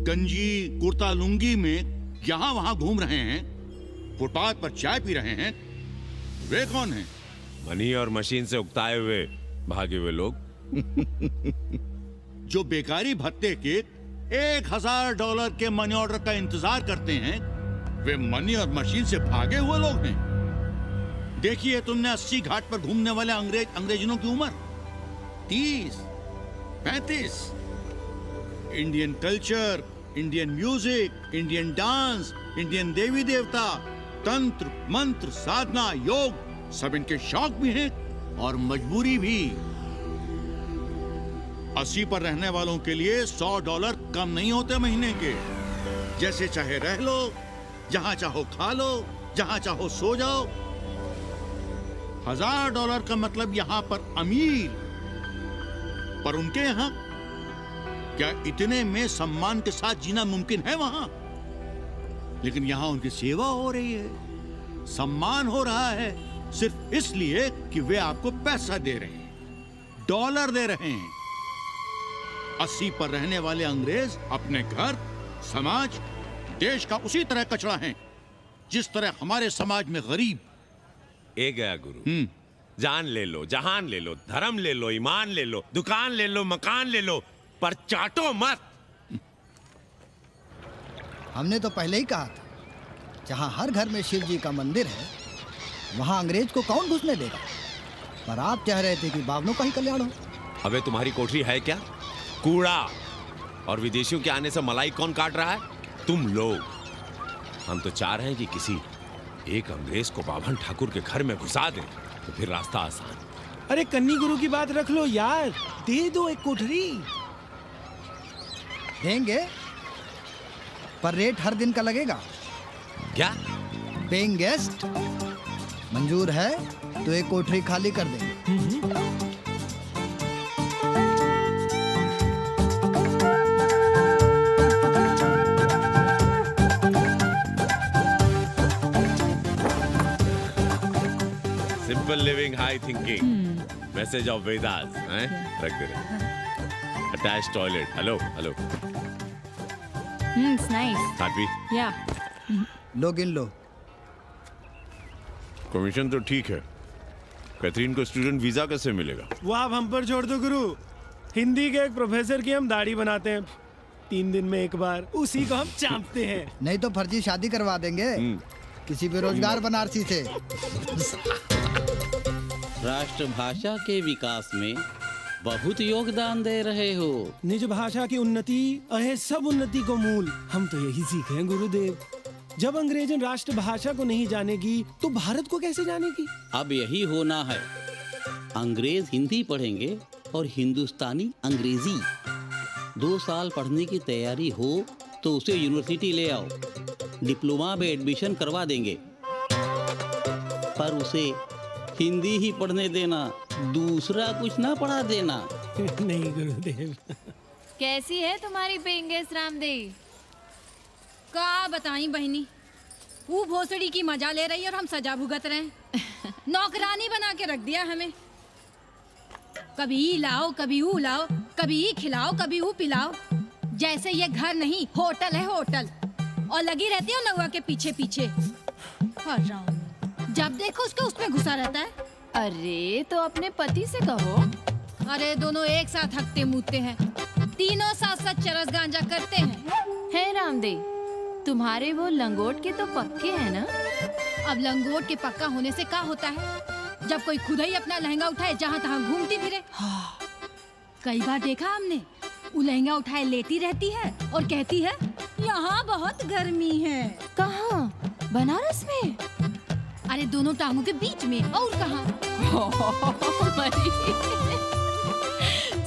गंजी कुर्ता लुंगी में यहाँ वहाँ घूम रहे हैं, फुटपाथ पर चाय पी रहे हैं, वे कौन हैं? मनी और मशीन से उकताए हुए भागे हुए लोग। जो बेकारी भत्ते के $1000 के मनी ऑर्डर का इंतजार करते हैं, वे मनी और मशीन से भागे हुए लोग हैं। देखिए तुमने 80 घाट पर घूमने वाले अंग्रेजनों की उम्र 30-35। Indian culture, Indian music, Indian dance, Indian देवी देवता, तंत्र मंत्र, साधना, योग, सब इनके शौक भी हैं और मजबूरी भी। 80 पर रहने वालों के लिए $100 कम नहीं होते महीने के। जैसे चाहे रह लो, जहां चाहो खा लो, जहां चाहो सो जाओ। $1000 का मतलब यहां पर अमीर, पर उनके यहां क्या इतने में सम्मान के साथ जीना मुमकिन है वहां? लेकिन यहां उनकी सेवा हो रही है, सम्मान हो रहा है, सिर्फ इसलिए कि वे आपको पैसा दे रहे हैं, डॉलर दे रहे हैं। 80 पर रहने वाले अंग्रेज अपने घर, समाज, देश का उसी तरह कचरा हैं जिस तरह हमारे समाज में गरीब। ए गया गुरु। जान ले लो, जहान ले लो, धर्म ले लो, ईमान ले लो, दुकान ले लो, मकान ले लो, पर चाटो मत। हमने तो पहले ही कहा था, जहाँ हर घर में शिव जी का मंदिर है, वहाँ अंग्रेज को कौन घुसने देगा। पर आप चाह रहे थे कि बावनों का ही कल्याण हो। अबे तुम्हारी कोठरी है क्या? कूड़ा। और विदेशियों के आने से मलाई कौन काट रहा है? तुम लोग। हम तो चाह रहे हैं कि किसी एक अंग्रेज को बाभन ठाकुर के घर में घुसा दें, तो फिर रास्ता आसान। अरे कन्नी गुरु की बात रख लो यार, दे दो एक कोठरी। देंगे, पर रेट हर दिन का लगेगा। क्या? पेइंग गेस्ट मंजूर है तो एक कोठरी खाली कर देंगे। Simple living, high thinking, message of Vedas हैं? रख दे रहे। Attach toilet. Hello hello. It's nice. साथी Yeah. लो गिन लो। कमीशन तो ठीक है, कैथरीन को स्टूडेंट वीजा कैसे मिलेगा? वो आप हम पर छोड़ दो गुरु। हिंदी के एक प्रोफेसर की हम दाढ़ी बनाते हैं 3 दिन में एक बार, उसी को हम चापते हैं। नहीं तो फर्जी शादी करवा देंगे किसी बेरोजगार बनारसी से। राष्ट्रभाषा के विकास में बहुत योगदान दे रहे हो। निज भाषा की उन्नति अहे सब उन्नति को मूल। हम तो यही सीखे हैं गुरुदेव। जब अंग्रेजन राष्ट्रभाषा को नहीं जानेगी तो भारत को कैसे जानेगी? अब यही होना है। अंग्रेज हिंदी पढ़ेंगे और हिंदुस्तानी अंग्रेजी। 2 साल पढ़ने की तैयारी हो तो उसे यूनिवर्सिटी ले आओ, डिप्लोमा में एडमिशन करवा देंगे। पर उसे हिंदी ही पढ़ने देना, दूसरा कुछ ना पढ़ा देना। नहीं गुरुदेव। कैसी है तुम्हारी पेइंग गेस्ट रामदेव? का बताई बहनी, वो भोसड़ी की मजा ले रही और हम सजा भुगत रहे हैं। नौकरानी बना के रख दिया हमें। कभी ई लाओ, कभी ऊ लाओ, कभी ई खिलाओ, कभी ऊ पिलाओ। जैसे ये घर नहीं होटल है, होटल। और लगी रहती है नौवा के पीछे पीछे। जब देखो उसके उसमें घुसा रहता है। अरे तो अपने पति से कहो। अरे दोनों एक साथ हकते मुँहते हैं, तीनों साथ साथ चरस गांजा करते हैं। है रामदेव, तुम्हारे वो लंगोट के तो पक्के हैं ना? अब लंगोट के पक्का होने से क्या होता है? जब कोई खुद ही अपना लहंगा उठाए जहाँ तहाँ घूमती फिरे। कई बार देखा हमने, वो लहंगा उठाए लेटी रहती है और कहती है यहाँ बहुत गर्मी है। कहाँ? बनारस में? अरे दोनों टांगों के बीच में। और कहाँ?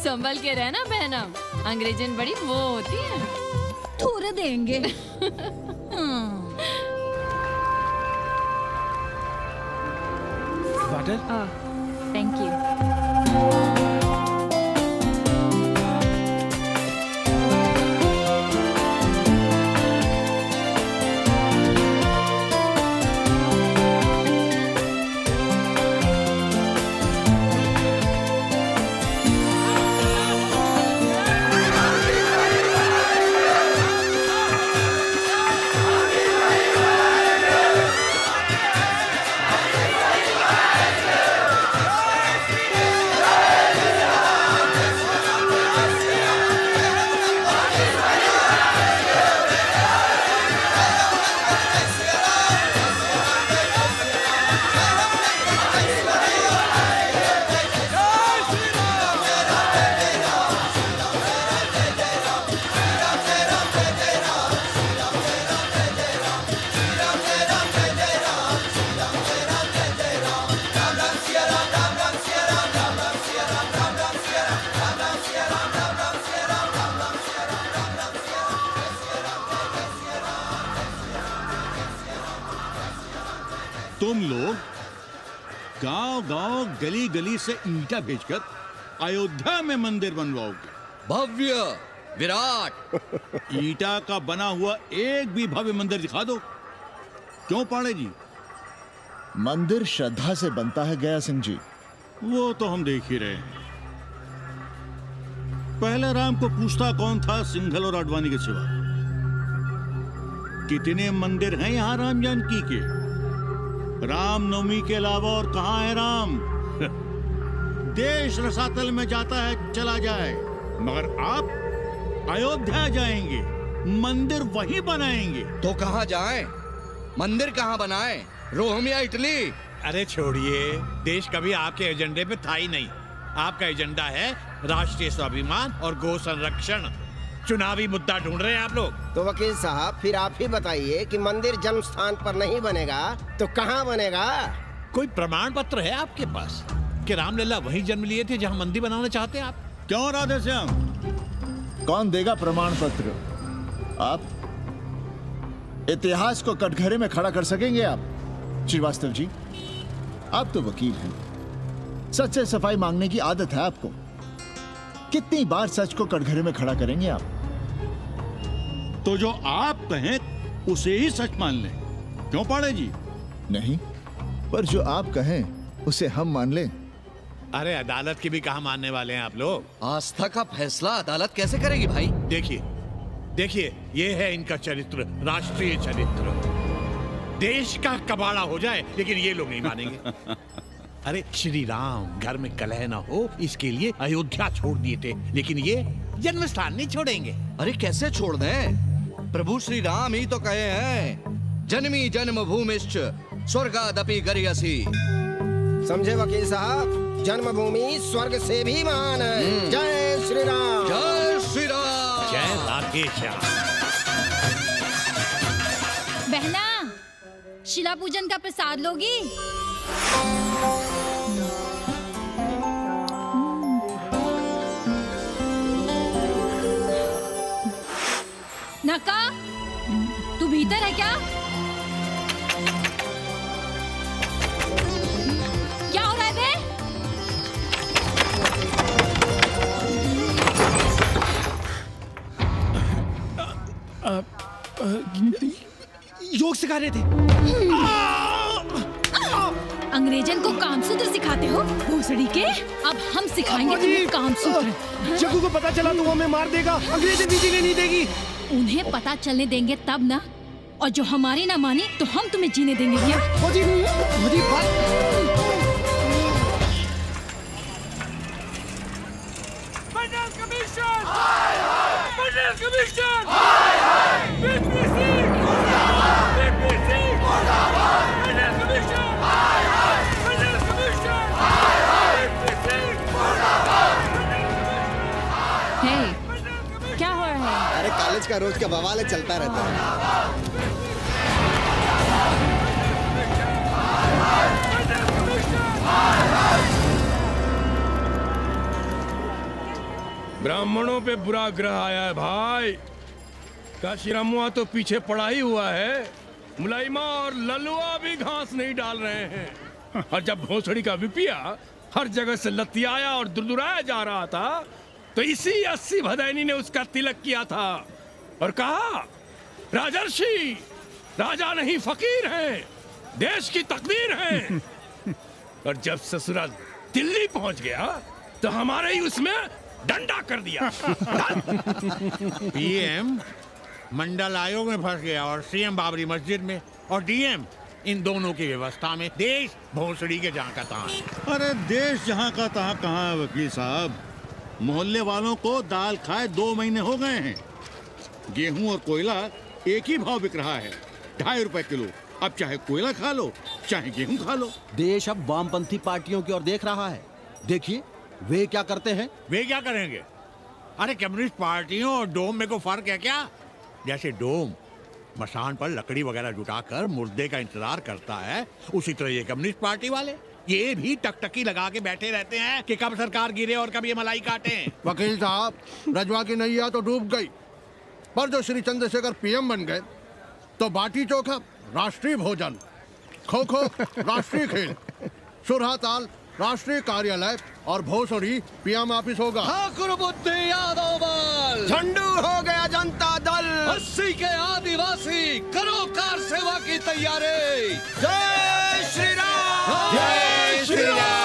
संभल के रहना बहनम, अंग्रेजन बड़ी वो होती है। थूर देंगे। वाटर? Thank you. तुम लोग गांव-गांव, गली-गली से ईंटा भेजकर अयोध्या में मंदिर बनवाओगे। भव्य, विराट। ईंटा का बना हुआ एक भी भव्य मंदिर दिखा दो। क्यों पाड़े जी? मंदिर श्रद्धा से बनता है गया सिंह जी। वो तो हम देख ही रहे हैं। पहले राम को पूछता कौन था सिंघल और आडवाणी के सिवा? कितने मंदिर हैं यहाँ राम जानकी के? रामनवमी के अलावा और कहाँ है राम? देश रसातल में जाता है चला जाए, मगर आप अयोध्या जाएंगे, मंदिर वहीं बनाएंगे। तो कहाँ जाएं? मंदिर कहाँ बनाएं? रोम या इटली? अरे छोड़िए, देश कभी आपके एजेंडे पे था ही नहीं। आपका एजेंडा है राष्ट्रीय स्वाभिमान और गौ संरक्षण। चुनावी मुद्दा ढूंढ रहे हैं आप लोग। तो वकील साहब फिर आप ही बताइए कि मंदिर जन्म स्थान पर नहीं बनेगा तो कहाँ बनेगा? कोई प्रमाण पत्र है आपके पास कि रामलला वहीं जन्म लिए थे जहाँ मंदिर बनाना चाहते हैं आप? क्यों राधेश्याम? कौन देगा प्रमाण पत्र? आप इतिहास को कटघरे में खड़ा कर सकेंगे आप? श्रीवास्तव जी, आप तो वकील हैं, सच से सफाई मांगने की आदत है आपको। कितनी बार सच को कटघरे में खड़ा करेंगे आप? तो जो आप कहें उसे ही सच मान लें। क्यों पाड़े जी? नहीं, पर जो आप कहें उसे हम मान लें। अरे अदालत की भी कहाँ मानने वाले हैं आप लोग? आस्था का फैसला अदालत कैसे करेगी भाई? देखिए, ये है इनका चरित्र, राष्ट्रीय चरित्र। देश का कबाड़ा हो जाए लेकिन ये लोग नहीं मानेंगे। अरे श्री राम घर में कलह ना हो इसके लिए अयोध्या छोड़ दिए थे, लेकिन ये जन्म स्थान नहीं छोड़ेंगे। अरे कैसे छोड़ दें? प्रभु श्री राम ही तो कहे हैं, जन्मी जन्मभूमिश्च स्वर्गादपि गरियसी। समझे वकील साहब, जन्मभूमि स्वर्ग से भी महान है। जय श्री राम। जय श्री राम। जय राधेश्याम। बहना, शिला पूजन का प्रसाद लोगी? नका, तू भीतर है क्या? क्या हो रहा है बे? योग सिखा रहे थे। अंग्रेजन को कामसूत्र सिखाते हो भोसड़ी के? अब हम सिखाएंगे तुम्हें कामसूत्र। जग्गू को पता चला तो वो हमें मार देगा, अंग्रेजन भी जीने नहीं देगी। उन्हें पता चलने देंगे तब ना, और जो हमारी ना मानी तो हम तुम्हें जीने देंगे भैया। क्या हो रहा है? अरे कॉलेज का रोज का बवाल चलता रहता है। ब्राह्मणों पे बुरा ग्रह आया है भाई। काशीरामुआ तो पीछे पड़ा ही हुआ है, मुलाइमा और ललुआ भी घास नहीं डाल रहे हैं। और जब भोसड़ी का विपिया हर जगह से लतियाया और दुरदुराया जा रहा था, तो इसी 80 भदैनी ने उसका तिलक किया था और कहा, राजर्षि राजा नहीं फकीर हैं, देश की तकदीर हैं। और जब ससुराल दिल्ली पहुंच गया तो हमारे ही उसमें डंडा कर दिया। पीएम मंडल आयोग में फंस गया और सीएम बाबरी मस्जिद में, और डीएम इन दोनों की व्यवस्था में। देश भोसड़ी के जहाँ का तहाँ है। अरे देश जहाँ का तहाँ कहाँ है वकील साहब? मोहल्ले वालों को दाल खाए 2 महीने हो गए हैं। गेहूं और कोयला एक ही भाव बिक रहा है, 2.5 रुपए किलो। अब चाहे कोयला खा लो चाहे गेहूं खा लो। देश अब वामपंथी पार्टियों की ओर देख रहा है। देखिए वे क्या करते हैं। वे क्या करेंगे? अरे कम्युनिस्ट पार्टियों और डोम में को फर्क है क्या? जैसे डोम मसान पर लकड़ी वगैरह जुटाकर मुर्दे का इंतजार करता है, उसी तरह ये कम्युनिस्ट पार्टी वाले ये भी टकटकी लगा के बैठे रहते हैं कि कब सरकार गिरे और कब ये मलाई काटे। वकील साहब, रजवा की नैया तो डूब गई, पर जो श्री चंद्रशेखर पीएम बन गए तो बाटी चोखा राष्ट्रीय भोजन, खो खो राष्ट्रीय खेल, सुरहा ताल राष्ट्रीय कार्यालय और भोसड़ी पीएम ऑफिस होगा। ठाकुर बुद्धि यादव बल, झंडू हो गया जनता दल, 80 के आदिवासी करो कार सेवा की तैयारी। जय श्री राम, जय श्री राम।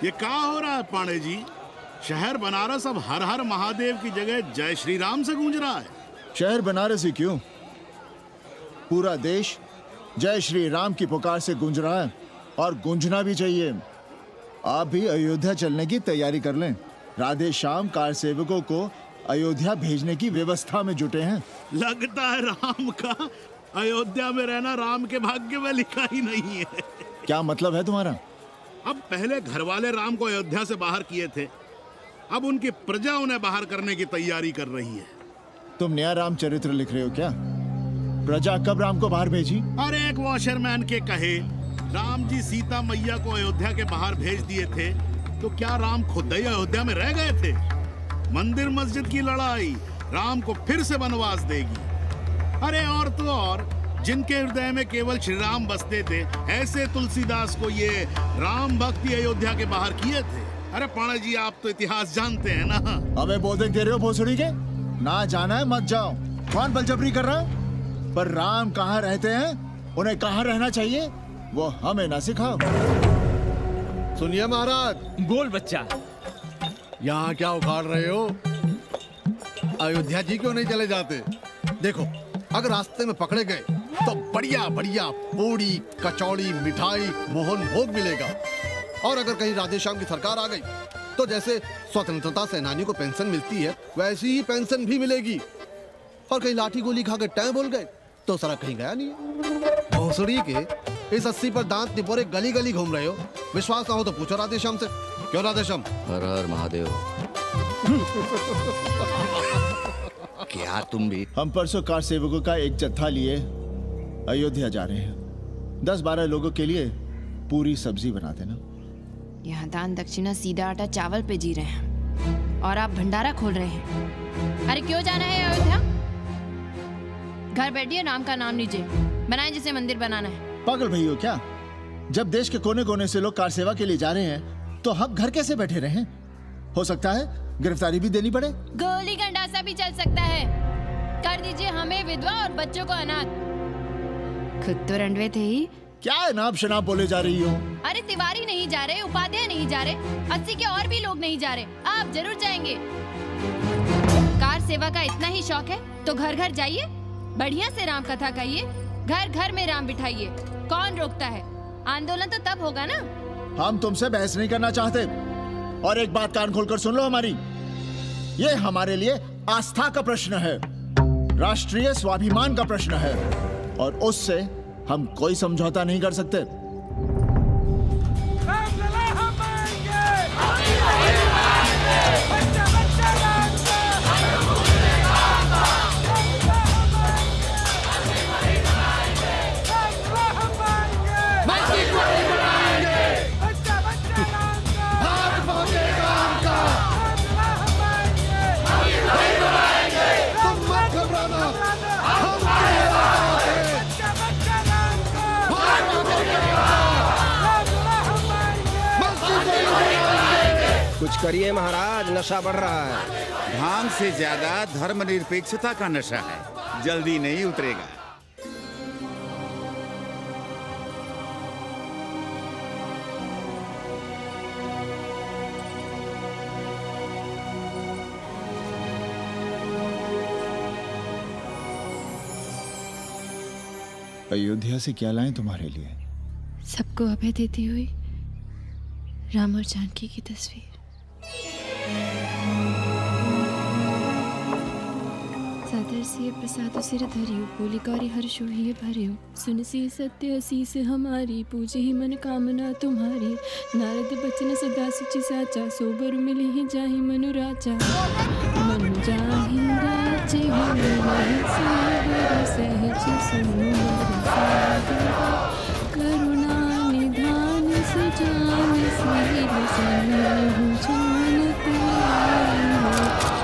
ये क्या हो रहा है पांडे जी? शहर बनारस अब हर हर महादेव की जगह जय श्री राम से गूंज रहा है। शहर बनारस ही क्यों, पूरा देश जय श्री राम की पुकार से गूंज रहा है और गूंजना भी चाहिए। आप भी अयोध्या चलने की तैयारी कर लें। राधे श्याम कार सेवकों को अयोध्या भेजने की व्यवस्था में जुटे हैं। लगता है राम का अयोध्या में रहना राम के भाग्य में लिखा ही नहीं है। क्या मतलब है तुम्हारा? अब पहले घर वाले राम को अयोध्या से बाहर किए थे, अब उनकी प्रजा उन्हें बाहर करने की तैयारी कर रही है। तुम नया रामचरित्र लिख रहे हो क्या? प्रजा कब राम को बाहर भेजी? अरे एक वॉशरमैन के कहे राम जी सीता मैया को अयोध्या के बाहर भेज दिए थे, तो क्या राम खुद ही अयोध्या में रह गए थे? मंदिर मस्जिद की लड़ाई राम को फिर से वनवास देगी। अरे और तो और, जिनके हृदय में केवल श्री राम बसते थे, ऐसे तुलसीदास को ये राम भक्ति अयोध्या के बाहर किए थे। अरे पाणा जी, आप तो इतिहास जानते हैं ना। हमें बोलते दे रहे हो भोसड़ी के? ना जाना है मत जाओ। कौन बलजबरी कर रहा है? पर राम कहाँ रहते हैं, उन्हें कहाँ रहना चाहिए, वो हमें ना सिखाओ। सुनिए महाराज। बोल बच्चा। यहाँ क्या उखाड़ रहे हो? अयोध्या जी क्यों नहीं चले जाते? देखो, अगर रास्ते में पकड़े गए तो बढ़िया बढ़िया पूड़ी कचौड़ी मिठाई मोहन भोग मिलेगा। और अगर कहीं राधे श्याम की सरकार आ गई तो जैसे स्वतंत्रता सेनानियों को पेंशन मिलती है, वैसी ही पेंशन भी मिलेगी। और कहीं लाठी गोली खा के टैं बोल गए तो सारा कहीं गया नहीं। भोसड़ी के इस 80 पर दांत निपोरे गली गली घूम रहे हो। विश्वास ना हो तो पूछो राधे श्याम से। क्यों राधे श्याम? हर हर महादेव। क्या तुम भी? हम परसों कार सेवकों का एक जत्था लिए अयोध्या जा रहे हैं। 10-12 लोगों के लिए पूरी सब्जी बना देना। यहाँ दान दक्षिणा सीधा आटा चावल पे जी रहे हैं और आप भंडारा खोल रहे हैं। अरे क्यों जाना है अयोध्या? घर बैठिए, राम का नाम लीजिए, बनाए जिसे मंदिर बनाना है। पागल भैया क्या? जब देश के कोने कोने से लोग कार सेवा के लिए जा रहे हैं तो हम घर कैसे बैठे रहें? हो सकता है गिरफ्तारी भी देनी पड़े। गोली गंडासा भी चल सकता है। कर दीजिए हमें विधवा और बच्चों को अनाथ। खुद तो रंडवे थे ही। क्या नाप शनाप बोले जा रही हो? अरे तिवारी नहीं जा रहे, उपाध्याय नहीं जा रहे, 80 के और भी लोग नहीं जा रहे। आप जरूर जाएंगे। कार सेवा का इतना ही शौक है तो घर घर जाइए, बढ़िया से राम कथा कहिए, घर घर में राम बिठाइए। कौन रोकता है? आंदोलन तो तब होगा ना। हम तुमसे बहस नहीं करना चाहते। और एक बात कान खोलकर सुन लो हमारी, ये हमारे लिए आस्था का प्रश्न है, राष्ट्रीय स्वाभिमान का प्रश्न है, और उससे हम कोई समझौता नहीं कर सकते। कुछ करिए महाराज, नशा बढ़ रहा है। भांग से ज्यादा धर्मनिरपेक्षता का नशा है, जल्दी नहीं उतरेगा। अयोध्या से क्या लाएं तुम्हारे लिए? सबको अभय देती हुई राम और जानकी की तस्वीर। सादर सिय प्रसाद सिर धरियो, बोली गौरी हर्षो ही भरियो, सुन सी सत्य असीस हमारी, पूजे ही मन कामना तुम्हारी। नारद बचन सदा सुचि साचा, सोबर मिली ही जाहि मनु राजा। मनु जाहि राजे होई नहीं सोबर, सहज सुमर सागर, करुणा निधान सुजान, सिर सन्मुख जान तुम।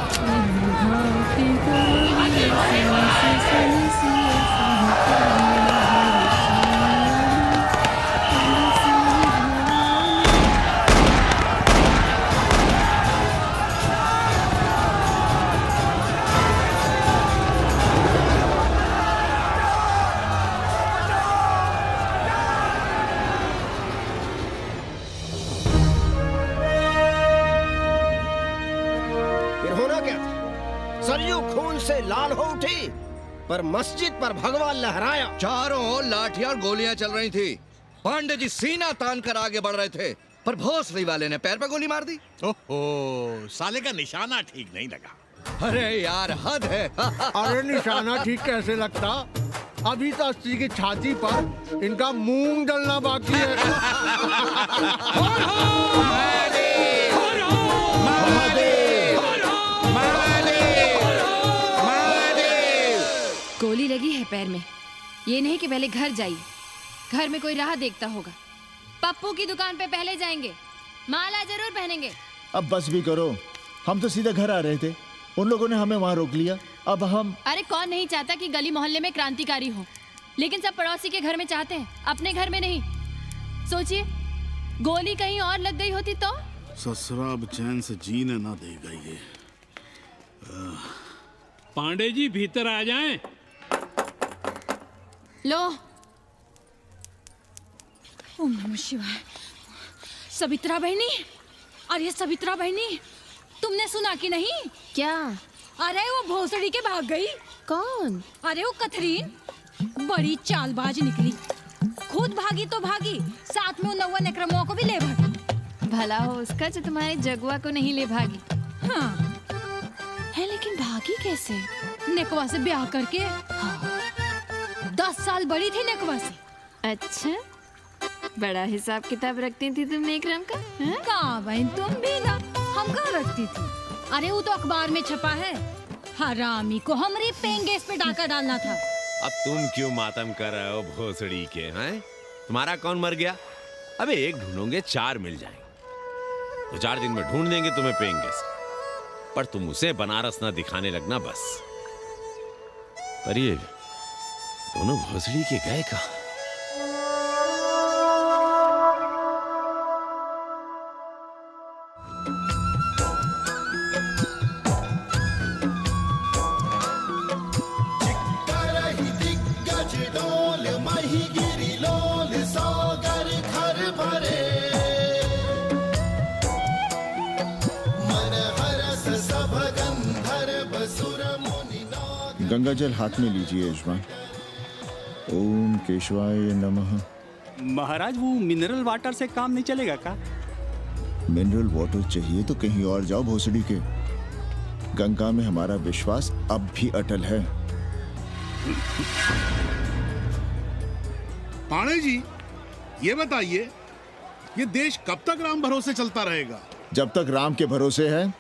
खून से लाल हो उठी, पर मस्जिद पर भगवा लहराया। चारों ओर लाठियां और गोलियां चल रही थी। पांडे जी सीना तान कर आगे बढ़ रहे थे, पर भोसड़ी वाले ने पैर पर गोली मार दी। ओहो, साले का निशाना ठीक नहीं लगा। अरे यार हद है। अरे निशाना ठीक कैसे लगता? अभी तो अस्सी की छाती पर इनका मूंग डलना बाकी है। गोली लगी है पैर में। ये नहीं कि पहले घर जाइए, घर में कोई राह देखता होगा। पप्पू की दुकान पे पहले जाएंगे, माला जरूर पहनेंगे। अब बस भी करो, हम तो सीधे घर आ रहे थे, उन लोगों ने हमें वहाँ रोक लिया। अब हम अरे कौन नहीं चाहता कि गली मोहल्ले में क्रांतिकारी हो, लेकिन सब पड़ोसी के घर में चाहते हैं, अपने घर में नहीं। सोचिए, गोली कहीं और लग गई होती तो? ससुरा अब चैन से जीने ना देगा ये। पांडे जी भीतर आ जाएं। लो। ओम नमः शिवाय। सवित्रा बहनी, अरे सवित्रा बहनी, तुमने सुना कि नहीं? क्या? अरे वो भोसड़ी के भाग गई। कौन? अरे वो कथरीन बड़ी चालबाज निकली। खुद भागी तो भागी, साथ में उन 9 नेक्रमुआ को भी ले भागी। भला हो उसका जो तुम्हारे जगुआ को नहीं ले भागी। हाँ है, लेकिन भागी कैसे? नेकवा से ब्याह करके। हाँ। 10 साल बड़ी थी नेकवा से। अच्छा, बड़ा हिसाब किताब रखती थी तुम नेकरम का? कहाँ बहन, तुम भी ना। हम कहाँ रखती थी? अरे वो तो अखबार में छपा है। हरामी को हमारी पेंगेस पे डाका डालना था। अब तुम क्यों मातम कर रहे हो भोसड़ी के? हैं, तुम्हारा कौन मर गया? अबे एक ढूंढोगे 4 मिल जाएंगे, तो 4 दिन में ढूंढ देंगे तुम्हें पेंगे, पर तुम उसे बनारस ना दिखाने लगना बस। पर ये दोनों भोसड़ी के गए कहाँ? गंगा जल हाथ में लीजिए यजमान। ओम केशवाय नमः। महाराज वो मिनरल वाटर से काम नहीं चलेगा का? मिनरल वाटर चाहिए तो कहीं और जाओ भोसड़ी के। गंगा में हमारा विश्वास अब भी अटल है। पाणे जी, ये बताइए, ये देश कब तक राम भरोसे चलता रहेगा? जब तक राम के भरोसे है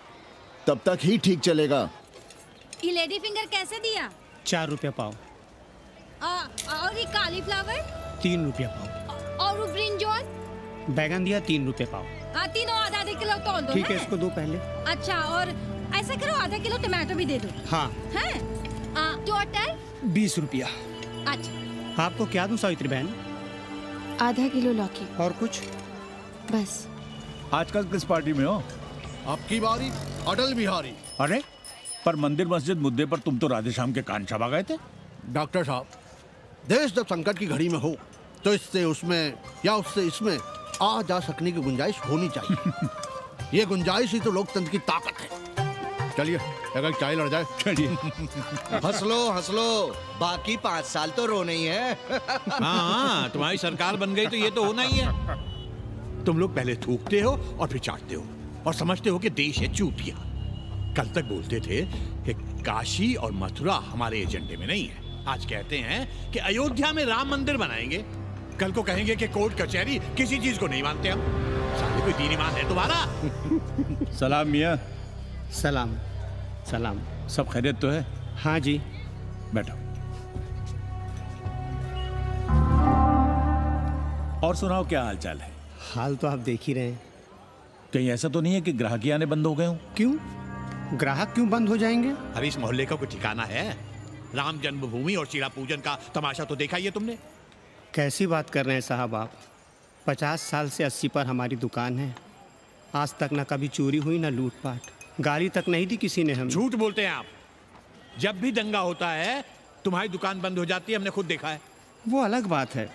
तब तक ही ठीक चलेगा। ये लेडी फिंगर कैसे दिया? 4 रुपया पाव। और ये कालीफ्लावर? 3 रुपया पाव। और वो ब्रिंजॉल? बैगन दिया 3 रुपये पाव। तीनों आधा किलो तोल दो। ठीक है, इसको दो पहले। अच्छा, और ऐसा करो आधा किलो टमाटो भी दे दो। हाँ। हैं? टोटल 20 रुपया। अच्छा, आपको क्या दूं सावित्री बहन? आधा किलो लौकी। और कुछ? बस। आजकल किस पार्टी में हो? आपकी बारी अटल बिहारी। अरे पर मंदिर मस्जिद मुद्दे पर तुम तो राधे श्याम के कान छबा गए थे। डॉक्टर साहब, देश जब संकट की घड़ी में हो तो इससे उसमें या उससे इसमें आ जा सकने की गुंजाइश होनी चाहिए। ये गुंजाइश ही तो लोकतंत्र की ताकत है। चलिए अगर चाय लड़ जाए। चलिए। हंस लो, बाकी 5 साल तो रोना ही है। हाँ, तुम्हारी सरकार बन गई तो ये तो होना ही है। तुम लोग पहले थूकते हो और फिर चाटते हो और समझते हो कि देश है चूतिया। कल तक बोलते थे कि काशी और मथुरा हमारे एजेंडे में नहीं है, आज कहते हैं कि अयोध्या में राम मंदिर बनाएंगे, कल को कहेंगे कि कोर्ट कचहरी किसी चीज को नहीं मानते हम। साले कोई दीन ईमान है तुम्हारा? सलाम मियाँ। सलाम। सलाम। सब खैरियत तो है? हाँ जी। बैठो। और सुनाओ, क्या हाल चाल है? हाल तो आप देख ही रहे हैं। कहीं ऐसा तो नहीं है कि ग्राहकी आने बंद हो गए हो? क्यों? ग्राहक क्यों बंद हो जाएंगे? अरे इस मोहल्ले का कोई ठिकाना है? राम जन्मभूमि और शिला पूजन का तमाशा तो देखा ही है तुमने। कैसी बात कर रहे हैं साहब आप? 50 साल से 80 पर हमारी दुकान है। आज तक ना कभी चोरी हुई ना लूटपाट, गाली तक नहीं दी किसी ने हमें। झूठ बोलते हैं आप। जब भी दंगा होता है तुम्हारी दुकान बंद हो जाती है, हमने खुद देखा है। वो अलग बात है,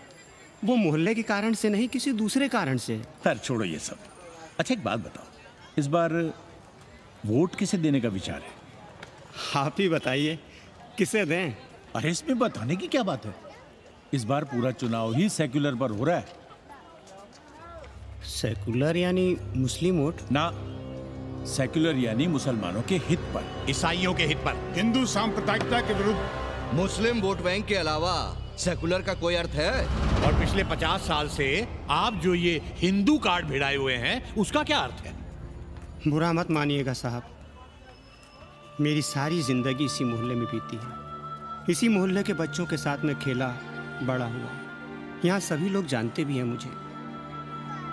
वो मोहल्ले के कारण से नहीं, किसी दूसरे कारण से। खैर छोड़ो ये सब। अच्छा एक बात बताओ, इस बार वोट किसे देने का विचार है? आप ही बताइए किसे दें? अरे इसमें बताने की क्या बात है? इस बार पूरा चुनाव ही सेक्युलर पर हो रहा है। सेकुलर यानी मुस्लिम वोट? ना, सेक्युलर यानी मुसलमानों के हित पर, ईसाइयों के हित पर, हिंदू सांप्रदायिकता के विरुद्ध। मुस्लिम वोट बैंक के अलावा सेकुलर का कोई अर्थ है? और पिछले 50 साल से आप जो ये हिंदू कार्ड भिड़ाए हुए हैं, उसका क्या अर्थ है? बुरा मत मानिएगा साहब, मेरी सारी जिंदगी इसी मोहल्ले में बीती है। इसी मोहल्ले के बच्चों के साथ में खेला बड़ा हुआ। यहाँ सभी लोग जानते भी हैं मुझे।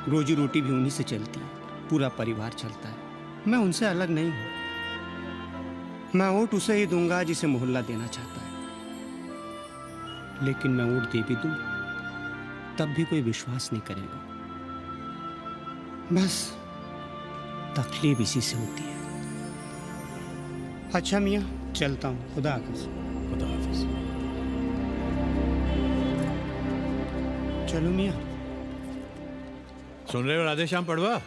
रोजी रोटी भी उन्हीं से चलती है, पूरा परिवार चलता है। मैं उनसे अलग नहीं हूँ। मैं वोट उसे ही दूंगा जिसे मोहल्ला देना चाहता है, लेकिन मैं वोट दे भी दूं तब भी कोई विश्वास नहीं करेगा। बस तकलीफ इसी से होती है। अच्छा मियाँ, चलता हूँ। खुदा हाफिज। खुदा हाफिज। चलो मियाँ। सुन रहे हो राधेश्याम पड़वा?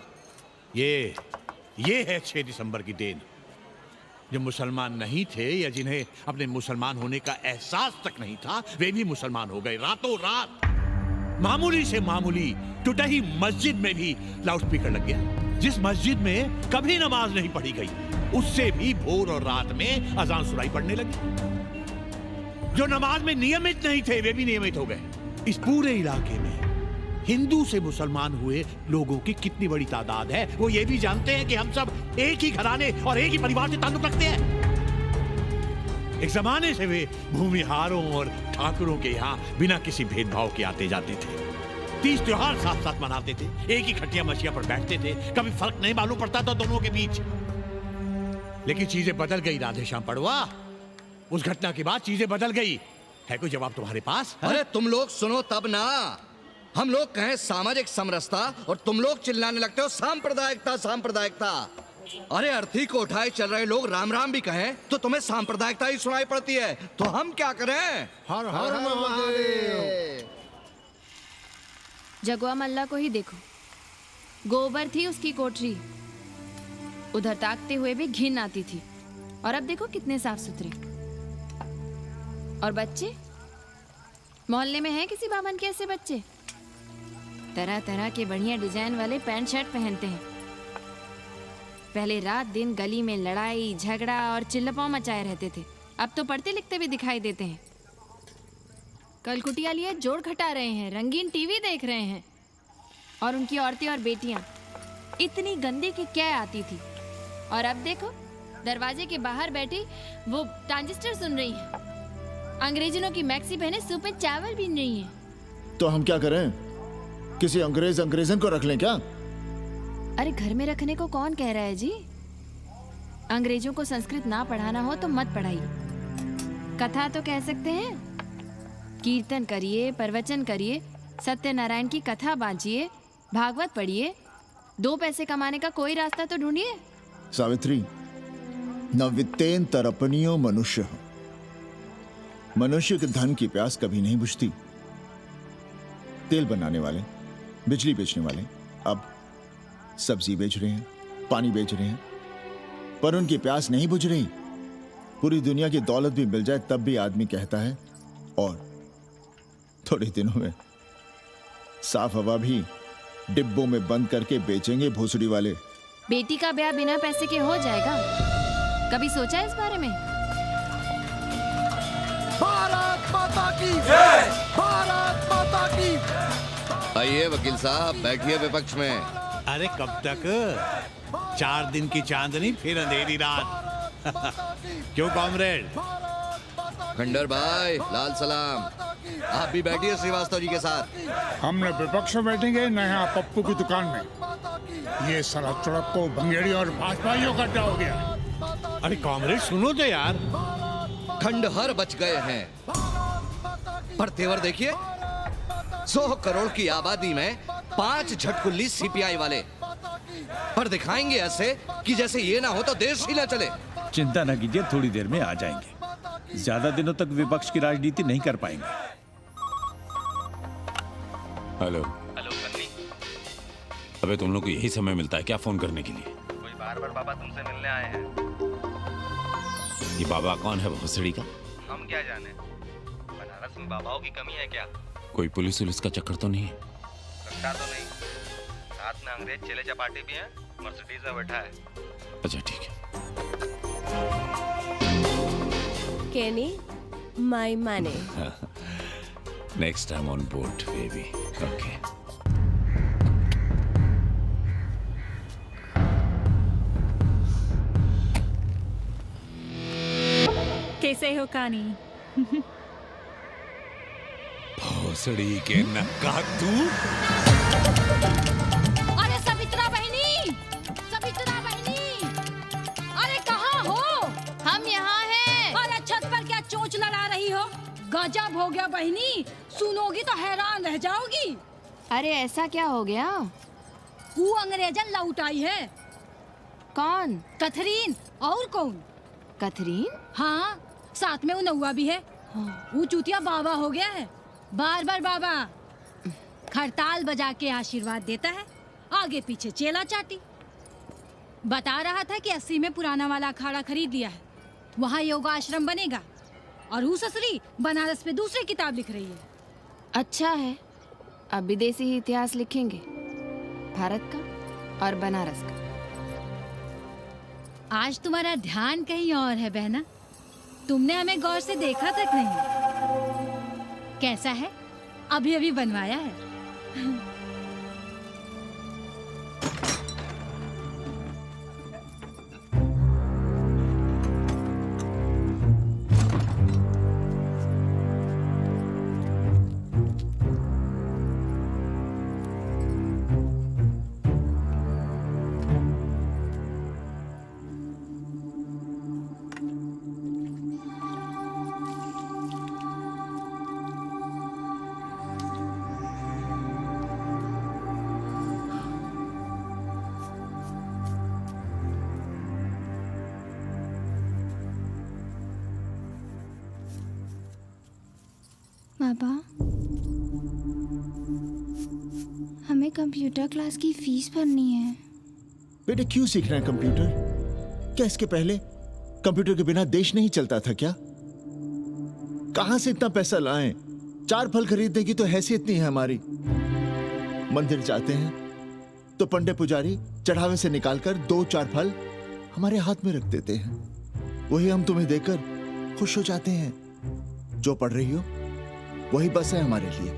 ये है 6 दिसंबर की देन। जो मुसलमान नहीं थे या जिन्हें अपने मुसलमान होने का एहसास तक नहीं था, वे भी मुसलमान हो गए रातों रात। मामूली से मामूली टूटी मस्जिद में भी लाउडस्पीकर लग गया। जिस मस्जिद में कभी नमाज नहीं पढ़ी गई, उससे भी भोर और रात में अजान सुनाई पड़ने लगी। जो नमाज में नियमित नहीं थे, वे भी नियमित हो गए। इस पूरे इलाके में हिंदू से मुसलमान हुए लोगों की कितनी बड़ी तादाद है, वो ये भी जानते हैं कि हम सब एक ही घराने और एक ही परिवार से ताल्लुक रखते हैं। एक जमाने से वे भूमिहारों और ठाकुरों के यहाँ बिना किसी भेदभाव के आते जाते थे। 30 त्योहार साथ साथ मनाते थे, एक ही खटिया मछिया पर बैठते थे। कभी फर्क नहीं मालूम पड़ता था दोनों के बीच। लेकिन चीजें बदल गई राधेश्याम पड़वा। उस घटना के बाद चीजें बदल गई। है कोई जवाब तुम्हारे पास? अरे तुम लोग सुनो तब ना। हम लोग कहें सामाजिक समरसता और तुम लोग चिल्लाने लगते हो सांप्रदायिकता सांप्रदायिकता। अरे अर्थी को उठाए चल रहे लोग राम राम भी कहें तो तुम्हें सांप्रदायिकता ही सुनाई पड़ती है। तो हम क्या करें? हर हर महादेव। जगवा मल्ला को ही देखो, गोबर थी उसकी कोठरी, उधर ताकते हुए भी घिन आती थी। और अब देखो कितने साफ सुथरे। और बच्चे, मोहल्ले में हैं किसी बामन के ऐसे बच्चे? तरह तरह के बढ़िया डिजाइन वाले पैंट शर्ट पहनते हैं। पहले रात दिन गली में लड़ाई झगड़ा और चिल्लपाव मचाए रहते थे, अब तो पढ़ते लिखते भी दिखाई देते हैं। कल कुटिया लिए जोड़ घटा रहे हैं, रंगीन टीवी देख रहे हैं। और उनकी औरतें और बेटियां इतनी गंदी की क्या आती थी। और अब देखो दरवाजे के बाहर बैठी वो ट्रांजिस्टर सुन रही है। अंग्रेजनों की मैक्सी पहने सूप में चावल भी नहीं है। तो हम क्या करें? किसी अंग्रेजन को रख लें क्या? अरे घर में रखने को कौन कह रहा है जी? अंग्रेजों को संस्कृत ना पढ़ाना हो तो मत पढ़ाइए। कथा तो कह सकते हैं, कीर्तन करिए, प्रवचन करिए, सत्यनारायण की कथा बांचिए, भागवत पढ़िए। 2 पैसे कमाने का कोई रास्ता तो ढूंढिए। सावित्री, न वित्तेन तरपनियो मनुष्य। मनुष्य के धन की प्यास कभी नहीं बुझती। तेल बनाने वाले, बिजली बेचने वाले अब सब्जी बेच रहे हैं, पानी बेच रहे हैं, पर उनकी प्यास नहीं बुझ रही। पूरी दुनिया की दौलत भी मिल जाए तब भी आदमी कहता है और थोड़े दिनों में साफ हवा भी डिब्बों में बंद करके बेचेंगे भोसड़ी वाले। बेटी का ब्याह बिना पैसे के हो जाएगा? कभी सोचा है इस बारे में? भारत माता की जय! भारत माता की। आइए वकील साहब, बैठिए विपक्ष में। अरे कब तक? 4 दिन की चांदनी फिर अंधेरी रात। क्यों कॉमरेड? खंडर भाई, लाल सलाम। आप भी बैठिए श्रीवास्तव जी के साथ। हम न विपक्ष में बैठेंगे न यहाँ पप्पू की दुकान में। ये साला चुड़क को भंगेड़ी और भाजपाइयों का अड्डा हो गया। अरे कॉमरेड सुनो तो यार। खंडहर बच गए हैं, पर तेवर देखिए। 100 करोड़ की आबादी में 5 झटकुल्ली सीपीआई वाले, पर दिखाएंगे ऐसे कि जैसे ये ना हो तो देश ही ना चले। चिंता न कीजिए, थोड़ी देर में आ जाएंगे। ज्यादा दिनों तक विपक्ष की राजनीति नहीं कर पाएंगे। हेलो सन्नी। अबे तुम लोग को यही समय मिलता है क्या फोन करने के लिए? कोई बार बाबा तुमसे मिलने आए हैं। ये बाबा कौन है भोसड़ी का? हम क्या जाने, बनारस में बाबाओं की कमी है क्या? कोई पुलिस उलिस का चक्कर तो नहीं है? लगता तो नहीं। साथ में अंग्रेज चेले चपाटी भी हैं, मर्सिडीज में बैठा है। अच्छा ठीक है। Kenny, my money. Next time on board, baby. Okay. कैसे हो कानी? भोसड़ी के नक्का तू। अरे सवित्रा बहनी, सवित्रा बहनी, अरे कहाँ हो? हम यहाँ हैं। अरे छत पर क्या चोंच लड़ा रही हो? गजब हो गया बहनी, सुनोगी तो हैरान रह जाओगी। अरे ऐसा क्या हो गया? वो अंग्रेजन लौट आई है। कौन? कथरीन। और कौन? कथरीन? हाँ, साथ में वो नौआ भी है। वो चूतिया बाबा हो गया है। बार बार बाबा खड़ताल बजा के आशीर्वाद देता है, आगे पीछे चेला चाटी। बता रहा था कि 80 में पुराना वाला अखाड़ा खरीद लिया है, वहाँ योगा आश्रम बनेगा। और वो ससुरी बनारस पे दूसरी किताब लिख रही है। अच्छा है, अब विदेशी ही इतिहास लिखेंगे, भारत का और बनारस का। आज तुम्हारा ध्यान कहीं और है बहना, तुमने हमें गौर से देखा तक नहीं। कैसा है? अभी अभी बनवाया है। बाबा, हमें कंप्यूटर क्लास की फीस भरनी है। बेटे क्यों सीखना है कंप्यूटर? क्या इसके पहले कंप्यूटर के बिना देश नहीं चलता था क्या? कहां से इतना पैसा लाएं? 4 फल खरीदने की तो हैसियत नहीं है हमारी। मंदिर जाते हैं तो पंडे पुजारी चढ़ावे से निकालकर 2-4 फल हमारे हाथ में रख देते हैं। वही हम तुम्हें देकर खुश हो जाते हैं। जो पढ़ रही हो वही बस है हमारे लिए।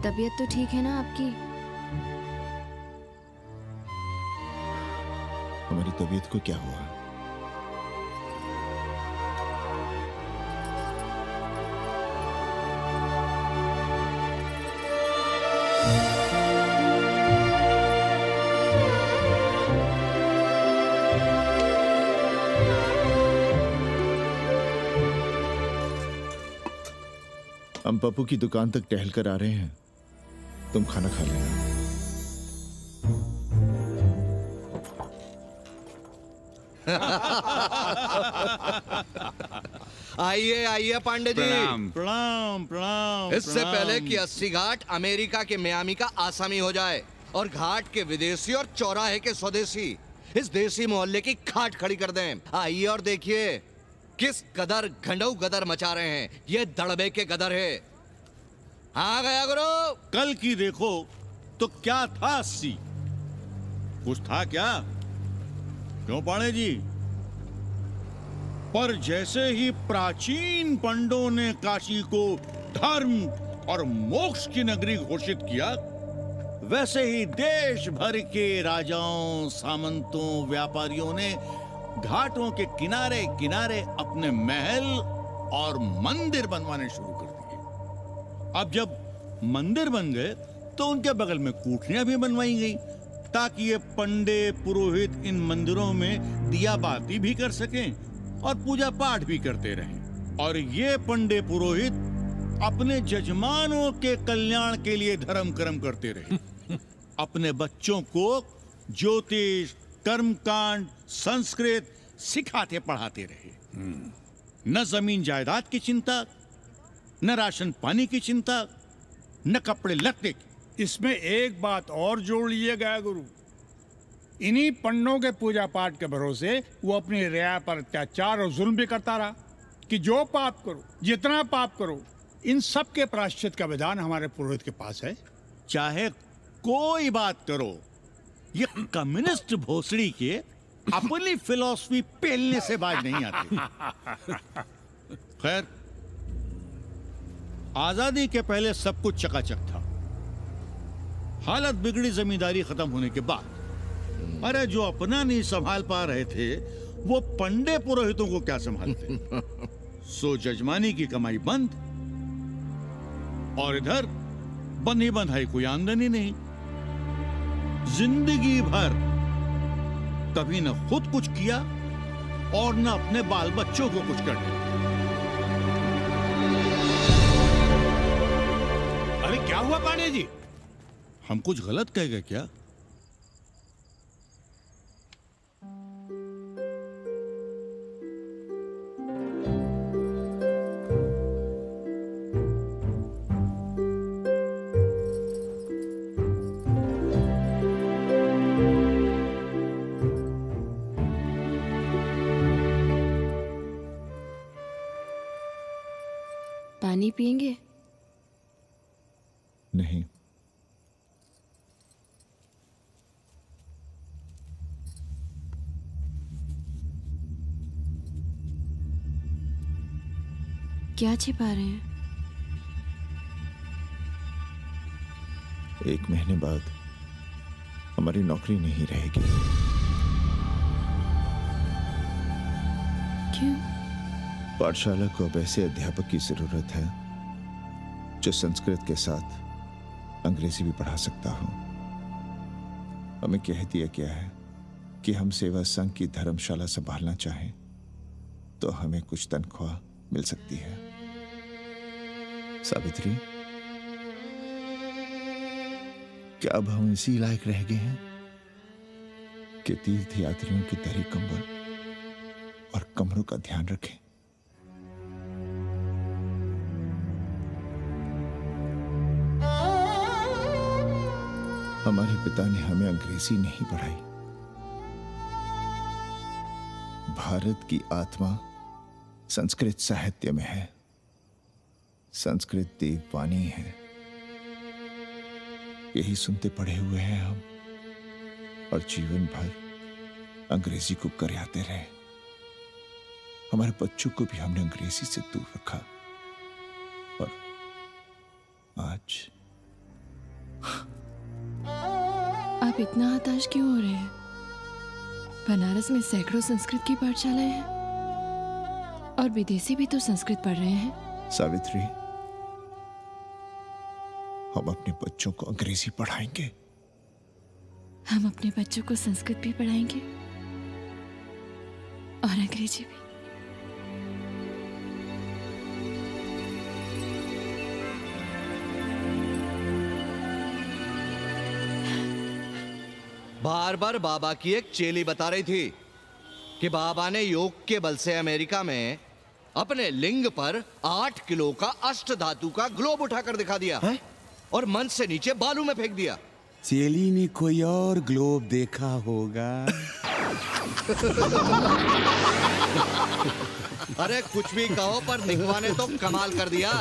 तबीयत तो ठीक है ना आपकी? हमारी तबीयत को क्या हुआ? हम पप्पू की दुकान तक टहल कर आ रहे हैं, तुम खाना खा लेना। आइए आइए पांडे जी। प्रणाम प्रणाम प्रणाम। इससे पहले कि 80 घाट अमेरिका के मियामी का आसामी हो जाए और घाट के विदेशी और चौराहे के स्वदेशी इस देसी मोहल्ले की खाट खड़ी कर दें, आइए और देखिए किस कदर घंडऊ गदर मचा रहे हैं। ये दड़बे के गदर है। हाँ गया गुरु। कल की देखो तो क्या था 80? कुछ था क्या? क्यों पांडे जी? पर जैसे ही प्राचीन पंडों ने काशी को धर्म और मोक्ष की नगरी घोषित किया, वैसे ही देश भर के राजाओं, सामंतों, व्यापारियों ने घाटों के किनारे किनारे अपने महल और मंदिर बनवाने शुरू कर दिए। अब जब मंदिर बन गए तो उनके बगल में कोठरियां भी बनवाई गई ताकि ये पंडे पुरोहित इन मंदिरों में दिया बाती भी कर सकें और पूजा पाठ भी करते रहें। और ये पंडे पुरोहित अपने जजमानों के कल्याण के लिए धर्म कर्म करते रहे। अपने बच्चों को ज्योतिष, कर्मकांड, संस्कृत सिखाते पढ़ाते रहे। न जमीन जायदाद की चिंता, न राशन पानी की चिंता, न कपड़े लत्ते की। इसमें एक बात और जोड़ लीजिएगा गुरु, इन्हीं पंडों के पूजा पाठ के भरोसे वो अपनी रिया पर अत्याचार और जुल्म भी करता रहा कि जो पाप करो, जितना पाप करो, इन सब के प्रायश्चित का विधान हमारे पुरोहित के पास है। चाहे कोई बात करो, ये कम्युनिस्ट भोसड़ी के अपनी फिलॉसफी पेलने से बाज नहीं आती। खैर, आजादी के पहले सब कुछ चकाचक था। हालत बिगड़ी जमींदारी खत्म होने के बाद। अरे जो अपना नहीं संभाल पा रहे थे, वो पंडे पुरोहितों को क्या संभालते। सो जजमानी की कमाई बंद, और इधर बंधी बंधाई कोई आमदनी नहीं। जिंदगी भर कभी न खुद कुछ किया और न अपने बाल बच्चों को कुछ कर दिया। अरे क्या हुआ पांडे जी? हम कुछ गलत कह गए क्या? पानी पिएंगे? नहीं। क्या छिपा रहे हैं? 1 महीने बाद हमारी नौकरी नहीं रहेगी। क्यों? पाठशाला को अब ऐसे अध्यापक की जरूरत है जो संस्कृत के साथ अंग्रेजी भी पढ़ा सकता हो। हमें कह दिया गया है कि हम सेवा संघ की धर्मशाला संभालना चाहें तो हमें कुछ तनख्वाह मिल सकती है। सावित्री, क्या अब हम इसी लायक रह गए हैं कि तीर्थ यात्रियों की दरी कंबल और कमरों का ध्यान रखें? हमारे पिता ने हमें अंग्रेजी नहीं पढ़ाई। भारत की आत्मा संस्कृत साहित्य में है। संस्कृत देववाणी है। यही सुनते पढ़े हुए हैं हम, और जीवन भर अंग्रेजी को करियाते रहे। हमारे बच्चों को भी हमने अंग्रेजी से दूर रखा, और आज आप इतना हताश क्यों हो रहे हैं? बनारस में सैकड़ों संस्कृत की पाठशालाएं हैं और विदेशी भी तो संस्कृत पढ़ रहे हैं। सावित्री, हम अपने बच्चों को अंग्रेजी पढ़ाएंगे। हम अपने बच्चों को संस्कृत भी पढ़ाएंगे और अंग्रेजी भी। बार बार बाबा की एक चेली बता रही थी कि बाबा ने योग के बल से अमेरिका में अपने लिंग पर 8 किलो का अष्ट धातु का ग्लोब उठाकर दिखा दिया है? और मंच से नीचे बालू में फेंक दिया। चेली ने कोई और ग्लोब देखा होगा। अरे कुछ भी कहो, पर निकवा ने तो कमाल कर दिया।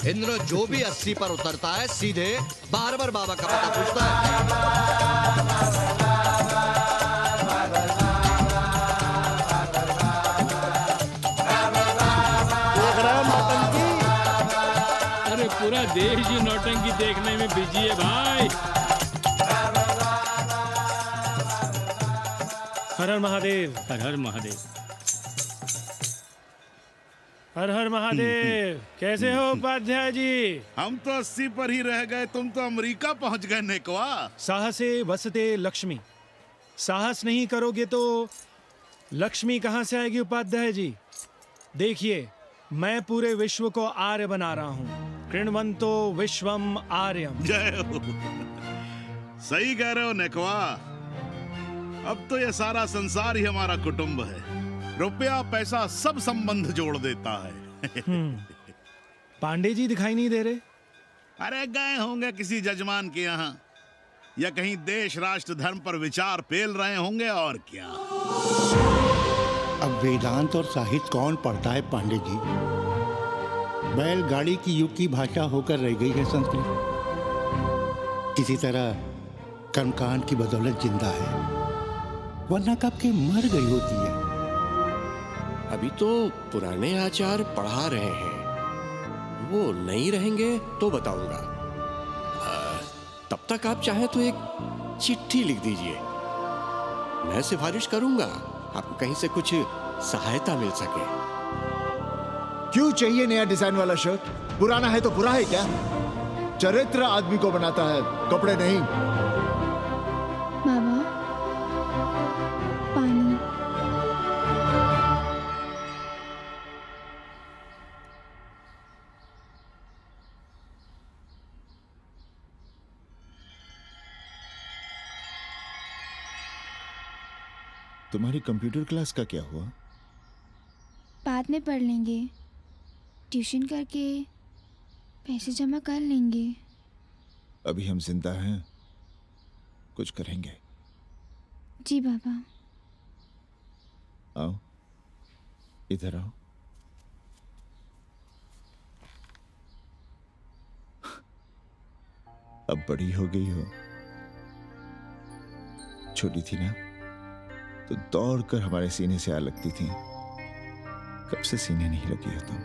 इंद्र जो भी 80 पर उतरता है सीधे बार बार बाबा का पता पूछता है। अरे पूरा देश ही नौटंकी देखने में बिजी है भाई। हर हर महादेव। हर हर महादेव। हर हर महादेव। कैसे हो उपाध्याय जी? हम तो 80 पर ही रह गए, तुम तो अमेरिका पहुंच गए नेकवा। साहसे वसते लक्ष्मी। साहस नहीं करोगे तो लक्ष्मी कहाँ से आएगी उपाध्याय जी? देखिए, मैं पूरे विश्व को आर्य बना रहा हूँ। कृण्वन्तो विश्वम आर्यम। जय हो। सही कह रहे हो नेकवा। अब तो ये सारा संसार ही हमारा कुटुंब है। रुपया पैसा सब संबंध जोड़ देता है। पांडे जी दिखाई नहीं दे रहे? अरे गए होंगे किसी जजमान के यहाँ, या कहीं देश राष्ट्र धर्म पर विचार पेल रहे होंगे, और क्या। अब वेदांत और साहित्य कौन पढ़ता है पांडे जी? बैलगाड़ी की युग की भाषा होकर रह गई है संस्कृत। किसी तरह कर्मकांड की बदौलत जिंदा है, वरना कब के मर गई होती है। अभी तो पुराने आचार पढ़ा रहे हैं, वो नहीं रहेंगे तो बताऊंगा। तब तक आप चाहें तो एक चिट्ठी लिख दीजिए, मैं सिफारिश करूंगा आपको कहीं से कुछ सहायता मिल सके। क्यों चाहिए नया डिजाइन वाला शर्ट? पुराना है तो बुरा है क्या? चरित्र आदमी को बनाता है, कपड़े नहीं। बाबा, पानी। तुम्हारी कंप्यूटर क्लास का क्या हुआ? बाद में पढ़ लेंगे, ट्यूशन करके पैसे जमा कर लेंगे। अभी हम जिंदा हैं, कुछ करेंगे। जी बाबा। आओ, इधर आओ। अब बड़ी हो गई हो। छोटी थी ना तो दौड़कर हमारे सीने से आ लगती थी। कब से सीने नहीं लगी हो तुम?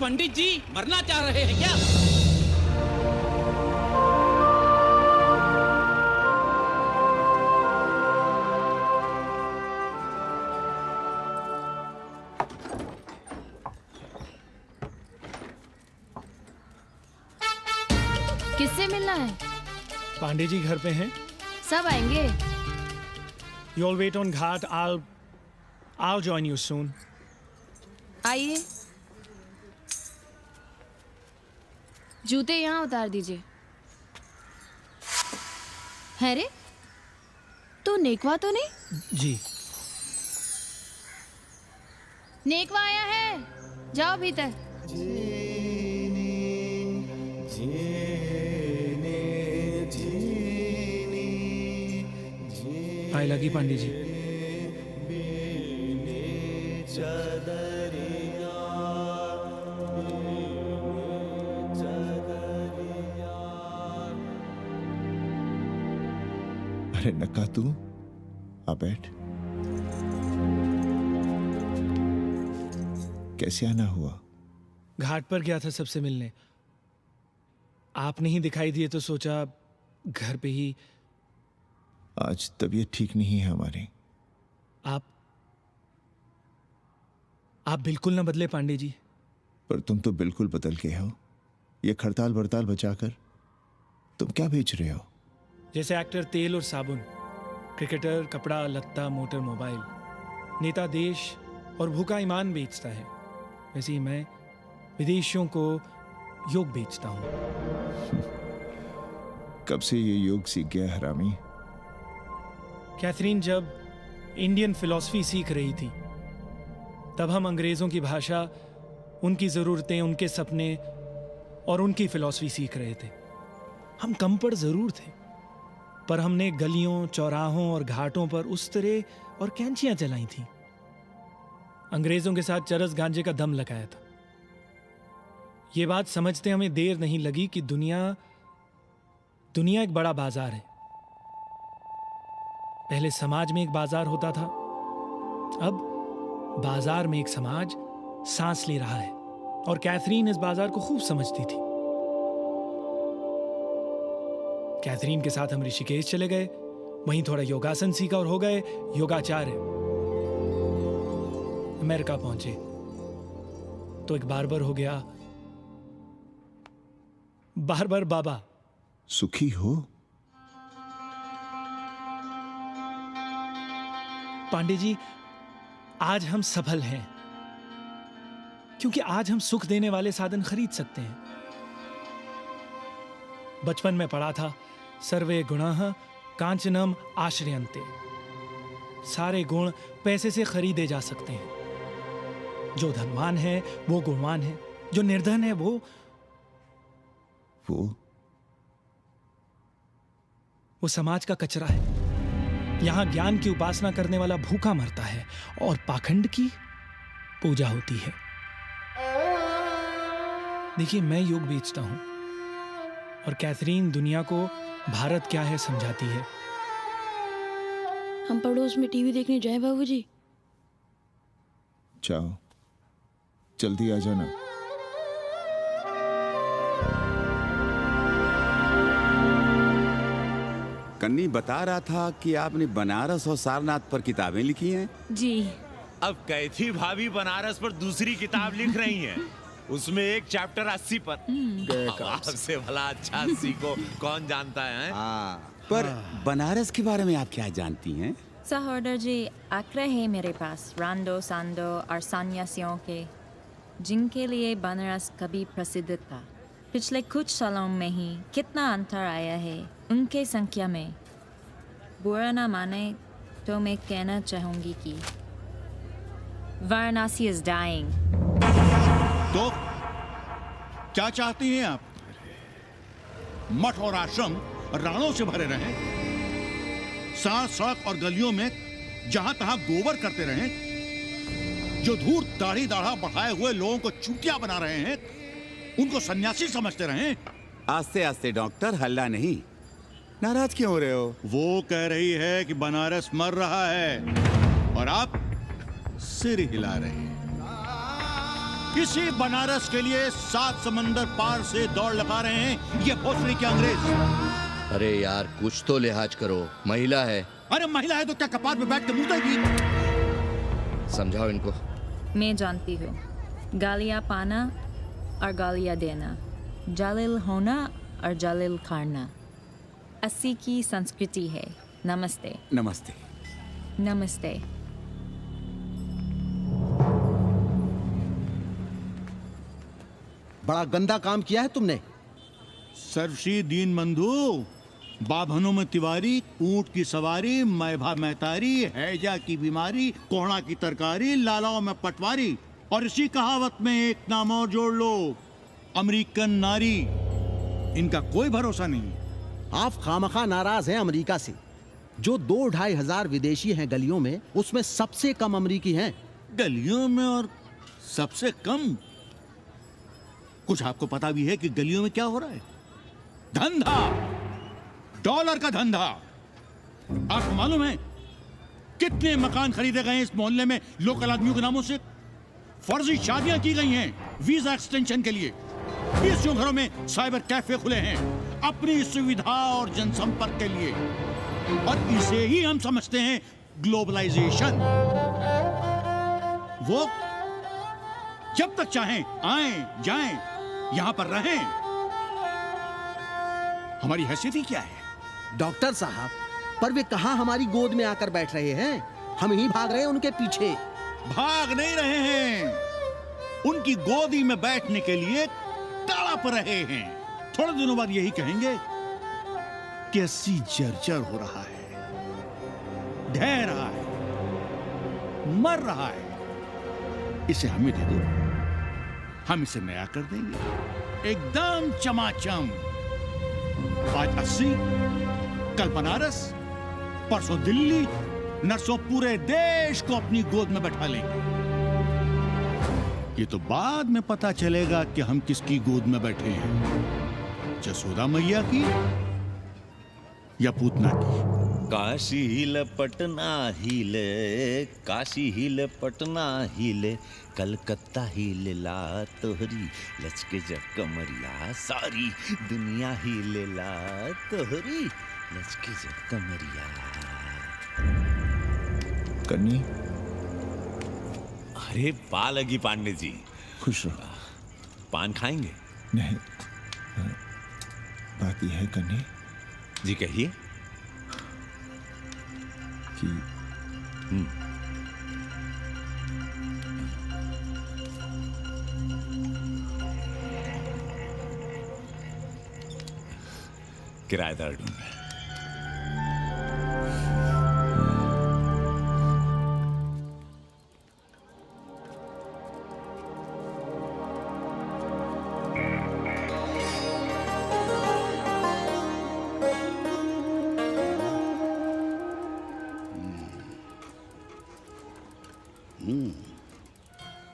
पंडित जी मरना चाह रहे हैं क्या? किससे मिलना है? पांडे जी घर पे हैं। सब आएंगे। You all wait on Ghat. I'll join you soon. आइए, जूते यहाँ उतार दीजिए। है रे, तू नेकवा तो नहीं? जी। नेकवा आया है, जाओ भीतर। आए लगी पांडे जी। अरे नका तू आ बैठ। कैसे आना हुआ? घाट पर गया था सबसे मिलने। आप नहीं दिखाई दिए तो सोचा घर पे ही। आज तबीयत ठीक नहीं है हमारी। आप बिल्कुल ना बदले पांडे जी। पर तुम तो बिल्कुल बदल गए हो। ये खड़ताल बड़ताल बचाकर तुम क्या बेच रहे हो? जैसे एक्टर तेल और साबुन, क्रिकेटर कपड़ा लत्ता मोटर मोबाइल, नेता देश और भूखा ईमान बेचता है, वैसे ही मैं विदेशियों को योग बेचता हूं। कब से ये योग सीख गया हरामी? कैथरीन जब इंडियन फिलॉसफी सीख रही थी तब हम अंग्रेजों की भाषा, उनकी ज़रूरतें, उनके सपने और उनकी फिलॉसफी सीख रहे थे। हम कम पढ़ जरूर थे, पर हमने गलियों, चौराहों और घाटों पर उस्तरे और कैंचियां चलाई थीं। अंग्रेजों के साथ चरस गांजे का दम लगाया था। ये बात समझते हमें देर नहीं लगी कि दुनिया एक बड़ा बाजार है। पहले समाज में एक बाजार होता था, अब बाजार में एक समाज सांस ले रहा है, और कैथरीन इस बाजार को खूब समझती थी। कैथरीन के साथ हम ऋषिकेश चले गए, वहीं थोड़ा योगासन सीखा और हो गए योगाचार्य। अमेरिका पहुंचे तो एक बार्बर हो गया, बार्बर बाबा। सुखी हो? पांडे जी, आज हम सफल हैं क्योंकि आज हम सुख देने वाले साधन खरीद सकते हैं। बचपन में पढ़ा था, सर्वे गुणाः कांचनम आश्रयन्ते। सारे गुण पैसे से खरीदे जा सकते हैं। जो धनवान है वो गुणवान है, जो निर्धन है वो समाज का कचरा है। यहां ज्ञान की उपासना करने वाला भूखा मरता है और पाखंड की पूजा होती है। देखिए, मैं योग बेचता हूं और कैथरीन दुनिया को भारत क्या है समझाती है। हम पड़ोस में टीवी देखने जाएं बाबूजी? जाओ, जल्दी आ जाना। कन्नी बता रहा था कि आपने बनारस और सारनाथ पर किताबें लिखी हैं। जी। अब कैथी भाभी बनारस पर दूसरी किताब लिख रही हैं। उसमें एक चैप्टर 80 पर। आपसे भला अच्छा 80 को कौन जानता है? पर बनारस के बारे में आप क्या जानती हैं? सहोदर जी, आंकड़े हैं मेरे पास रांडो सांडो और सन्यासियों के, जिनके लिए बनारस कभी प्रसिद्ध था। पिछले कुछ सालों में ही कितना अंतर आया है उनके संख्या में। बुरा ना माने तो मैं कहना चाहूंगी कि वाराणसी is dying। तो क्या चाहती हैं आप? मठ और आश्रम राणों से भरे रहें, सड़क सड़क और गलियों में जहां तहां गोबर करते रहें, जो धूर्त दाढ़ी दाढ़ा बढ़ाए हुए लोगों को चूतिया बना रहे हैं उनको सन्यासी समझते रहें। आस्ते आस्ते डॉक्टर, हल्ला नहीं। नाराज क्यों हो रहे हो? वो कह रही है कि बनारस मर रहा है और आप सिर हिला रहे हैं। इसी बनारस के लिए 7 समंदर पार से दौड़ लगा रहे हैं ये भोसड़ी के अंग्रेज। अरे यार, कुछ तो लिहाज करो, महिला है। अरे महिला है तो क्या कपार पे बैठ के मुँह समझाओ इनको। मैं जानती हूँ, गालियाँ पाना और गालियाँ देना, जालिल होना और जालिल खाना 80 की संस्कृति है। नमस्ते। नमस्ते। नमस्ते। बड़ा गंदा काम किया है तुमने। सर्वश्री दीन बंधु, बाभनों में तिवारी, ऊंट की सवारी, मैभा मैतारी, हैजा की बीमारी, कोहड़ा की तरकारी, लालाओं में पटवारी, और इसी कहावत में एक नाम और जोड़ लो, अमेरिकन नारी। इनका कोई भरोसा नहीं। आप खामखा नाराज हैं अमेरिका से। जो 2-2.5 हजार विदेशी हैं गलियों में, उसमें सबसे कम अमेरिकी हैं। गलियों में और सबसे कम? कुछ आपको पता भी है कि गलियों में क्या हो रहा है? धंधा, डॉलर का धंधा। आपको मालूम है कितने मकान खरीदे गए इस मोहल्ले में लोकल आदमियों के नामों से? फर्जी शादियां की गई हैं वीजा एक्सटेंशन के लिए। 20 घरों में साइबर कैफे खुले हैं अपनी सुविधा और जनसंपर्क के लिए, और इसे ही हम समझते हैं ग्लोबलाइजेशन। वो जब तक चाहें आएं जाएं, यहां पर रहें। हमारी हैसियत ही क्या है? डॉक्टर साहब, पर वे कहां हमारी गोद में आकर बैठ रहे हैं? हम ही भाग रहे हैं उनके पीछे। भाग नहीं रहे हैं, उनकी गोदी में बैठने के लिए तड़प रहे हैं। थोड़े दिनों बाद यही कहेंगे कि 80 जर्जर हो रहा है, ढह रहा है, मर रहा है। इसे हमें दे दो, हम इसे नया कर देंगे, एकदम चमाचम। आज 80, कल बनारस, परसों दिल्ली, नरसों पूरे देश को अपनी गोद में बैठा लेंगे। ये तो बाद में पता चलेगा कि हम किसकी गोद में बैठे हैं, जसोदा मैया की या पूतना की। काशी हिले पटना हिले, काशी हिले पटना हिले, कलकत्ता हिले ला तोहरी लचके जब कमरिया, सारी दुनिया हिले ला तोहरी लचके जब कमरिया। कन्नी, अरे पा लगी पांडे जी। खुश रहो। पान खाएंगे? नहीं, बात यह है कन्नी जी, कहिए। कि किराएदार ढूंढ।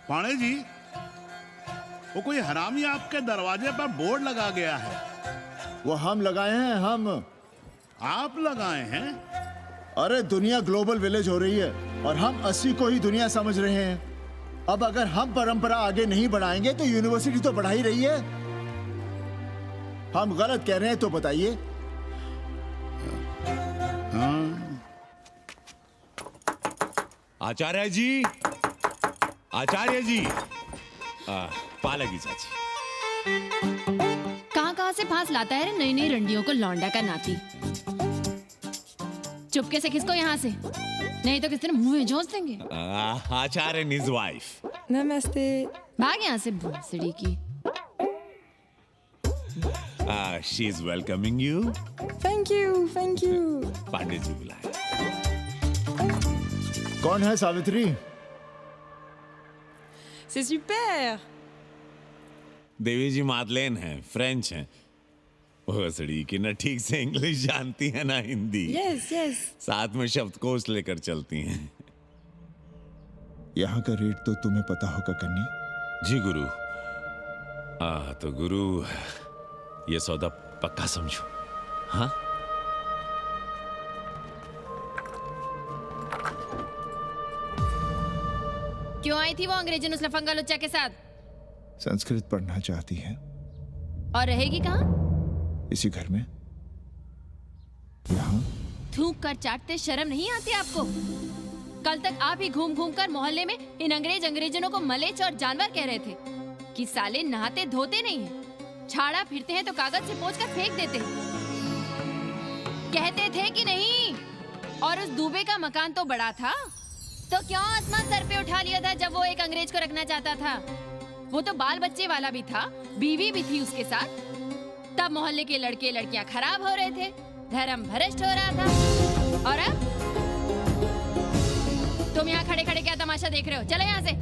पाणे जी, वो कोई हरामी आपके दरवाजे पर बोर्ड लगा गया है। वो हम लगाए हैं, हम। आप लगाए हैं? अरे दुनिया ग्लोबल विलेज हो रही है और हम 80 को ही दुनिया समझ रहे हैं। अब अगर हम परंपरा आगे नहीं बढ़ाएंगे तो यूनिवर्सिटी तो बढ़ा ही रही है। हम गलत कह रहे हैं तो बताइए। आचार्य जी, आचार्य जी, पालकी चाची। कहाँ से फांस लाता है रे नई नई रंडियों को लौंडा का नाती। चुपके से खिसको यहाँ से, नहीं तो किस दिन मुंह में झोंस देंगे। आचार्य and his wife। नमस्ते। भाग यहाँ से भूसड़ी की। She is welcoming you। Thank you, thank you. Pandit ji बुलाए। कौन है सावित्री? C'est super। देवी जी मादलेन हैं, फ्रेंच हैं। भोसड़ी की ना ठीक से इंग्लिश जानती है ना हिंदी। Yes yes. साथ में शब्दकोश लेकर चलती हैं। यहाँ का रेट तो तुम्हें पता होगा कन्नी। जी गुरु। तो गुरु ये सौदा पक्का समझो। हाँ? क्यों आई थी वो अंग्रेजन उस लफंगा लुच्चा के साथ? संस्कृत पढ़ना चाहती है। और रहेगी कहाँ? इसी घर में, यहाँ। थूक कर चाटते शर्म नहीं आती आपको? कल तक आप ही घूम घूम कर मोहल्ले में इन अंग्रेजनों को मलेच और जानवर कह रहे थे कि साले नहाते धोते नहीं हैं, छाड़ा फिरते हैं तो कागज से पोंछ कर फेंक देते हैं। कहते थे कि नहीं? और उस दूबे का मकान तो बड़ा था, तो क्यों आसमान सर पे उठा लिया था जब वो एक अंग्रेज को रखना चाहता था? वो तो बाल बच्चे वाला भी था, बीवी भी थी उसके साथ। तब मोहल्ले के लड़के लड़कियां खराब हो रहे थे, धर्म भ्रष्ट हो रहा था। और अब तुम यहाँ खड़े खड़े क्या तमाशा देख रहे हो? चले यहाँ से।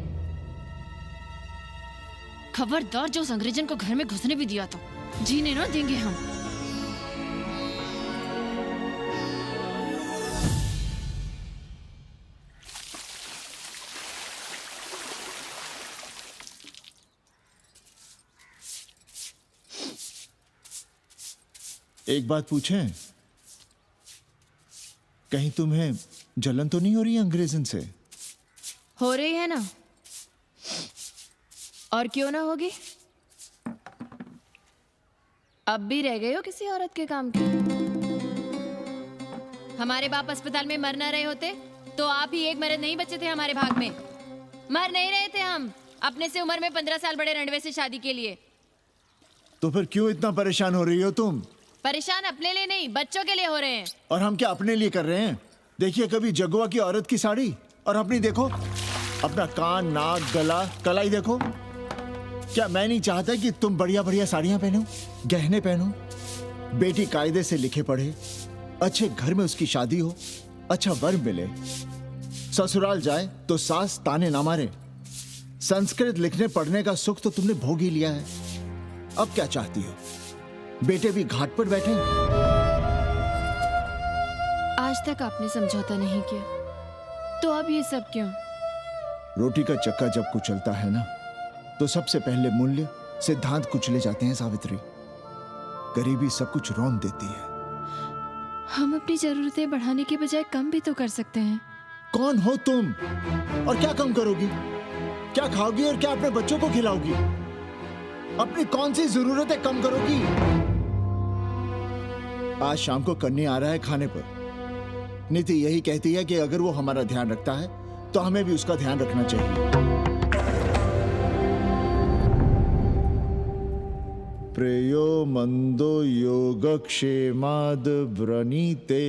खबरदार, जो उस अंग्रेजन को घर में घुसने भी दिया तो जीने ना देंगे हम। एक बात पूछें, कहीं तुम्हें जलन तो नहीं हो रही अंग्रेजन से? हो रही है ना, और क्यों ना होगी? अब भी रह गए हो किसी औरत के काम की? हमारे बाप अस्पताल में मर ना रहे होते तो आप ही एक मर्द नहीं बचे थे हमारे भाग में। मर नहीं रहे थे हम अपने से उम्र में 15 साल बड़े रंडवे से शादी के लिए। तो फिर क्यों इतना परेशान हो रही हो तुम? परेशान अपने लिए नहीं, बच्चों के लिए हो रहे हैं। और हम क्या अपने लिए कर रहे हैं? देखिए कभी जगुआ की औरत की साड़ी और अपनी देखो, अपना कान, नाक, गला, कलाई देखो। क्या मैं नहीं चाहता कि तुम बढ़िया बढ़िया साड़ियां पहनो, गहने पहनो, बेटी कायदे से लिखे पढ़े, अच्छे घर में उसकी शादी हो, अच्छा वर मिले, ससुराल जाए तो सास ताने ना मारे। संस्कृत लिखने पढ़ने का सुख तो तुमने भोग ही लिया है। अब क्या चाहती हो? बेटे भी घाट पर बैठे? आज तक आपने समझौता नहीं किया, तो अब ये सब क्यों? रोटी का चक्का जब कुचलता है ना, तो सबसे पहले मूल्य सिद्धांत कुचले जाते हैं सावित्री। गरीबी सब कुछ रौंद देती है। हम अपनी जरूरतें बढ़ाने के बजाय कम भी तो कर सकते हैं। कौन हो तुम और क्या कम करोगी? क्या खाओगी और क्या अपने बच्चों को खिलाओगी? अपनी कौन सी जरूरतें कम करोगी? आज शाम को कन्नी आ रहा है खाने पर। नीति यही कहती है कि अगर वो हमारा ध्यान रखता है तो हमें भी उसका ध्यान रखना चाहिए। प्रेयो मंदो योगक्षेमाद व्रणीते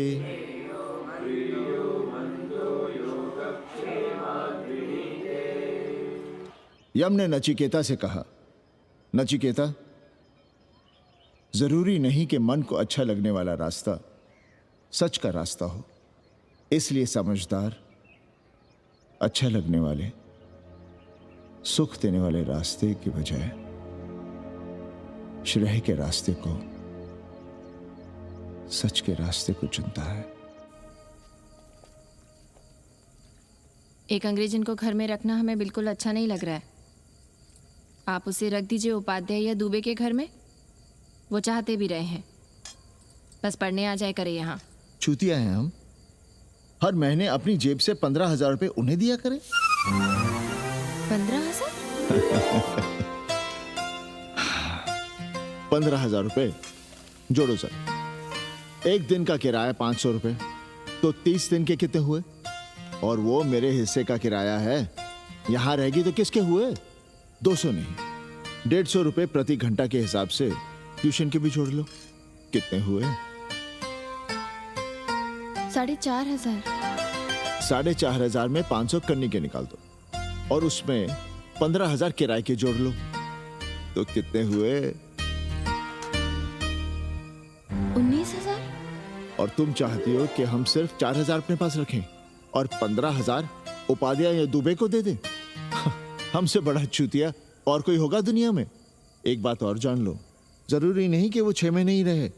यम ने नचिकेता से कहा, नचिकेता, जरूरी नहीं कि मन को अच्छा लगने वाला रास्ता सच का रास्ता हो, इसलिए समझदार, अच्छा लगने वाले, सुख देने वाले रास्ते की बजाय श्रेय के रास्ते को, सच के रास्ते को चुनता है। एक अंग्रेजन को घर में रखना हमें बिल्कुल अच्छा नहीं लग रहा है। आप उसे रख दीजिए उपाध्याय या दुबे के घर में, वो चाहते भी रहे हैं, बस पढ़ने आ जाए करे यहाँ। चूतिया हैं हम, हर महीने अपनी जेब से 15,000 रुपए उन्हें दिया करें। 15,000? 15,000 रुपए जोड़ो सर। एक दिन का किराया 500 रुपए, तो 30 दिन के कितने हुए? और वो मेरे हिस्से का किराया है, यहां रहेगी तो किसके हुए? 200 नहीं, 150 रुपए प्रति घंटा के हिसाब से ट्यूशन के भी जोड़ लो, कितने हुए? 4,500। 4,500 में 500 कन्नी के निकाल दो, और उसमें 15,000 किराए के जोड़ लो, तो कितने हुए? 19,000। और तुम चाहती हो कि हम सिर्फ 4,000 अपने पास रखें और 15,000 उपाध्याय या दुबे को दे दें? हमसे बड़ा चूतिया और कोई होगा दुनिया में? एक बात और जान लो, जरूरी नहीं कि वो 6 महीने ही रहे।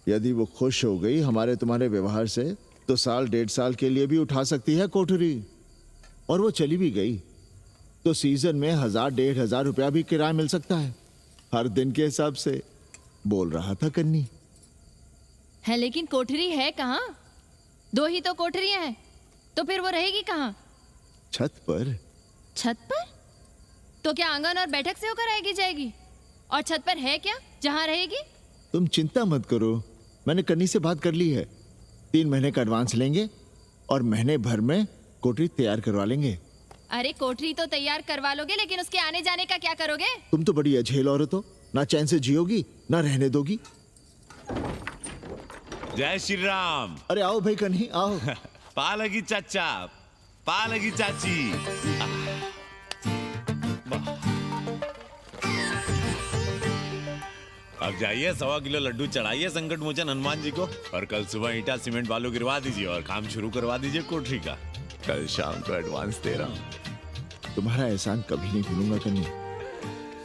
यदि वो खुश हो गई हमारे तुम्हारे व्यवहार से, तो साल 1.5 साल के लिए भी उठा सकती है कोठरी। और वो चली भी गई तो सीजन में 1,000-1,500 रुपया भी किराया मिल सकता है, हर दिन के हिसाब से, बोल रहा था कन्नी। है लेकिन कोठरी है कहाँ? 2 ही तो कोठरियां हैं, तो फिर वो रहेगी कहाँ? छत पर। छत पर? तो क्या आंगन और बैठक से होकर आएगी जाएगी? और छत पर है क्या जहाँ रहेगी? तुम चिंता मत करो, मैंने कन्नी से बात कर ली है। 3 महीने का एडवांस लेंगे और महीने भर में कोठरी तैयार करवा लेंगे। अरे कोठरी तो तैयार करवा लोगे, लेकिन उसके आने जाने का क्या करोगे? तुम तो बड़ी अझेल औरत हो, ना चैन से जियोगी ना रहने दोगी। जय श्री राम। अरे आओ भाई कन्ही आओ। पालगी चाचा, पालगी चाची। अब जाइए 1.25 किलो लड्डू चढ़ाइए संकट मोचन हनुमान जी को, और कल सुबह ईटा सीमेंट बालू गिरवा दीजिए और काम शुरू करवा दीजिए कोठरी का। कल शाम को एडवांस दे रहा हूँ। तुम्हारा एहसान कभी नहीं भूलूंगा कन्नी,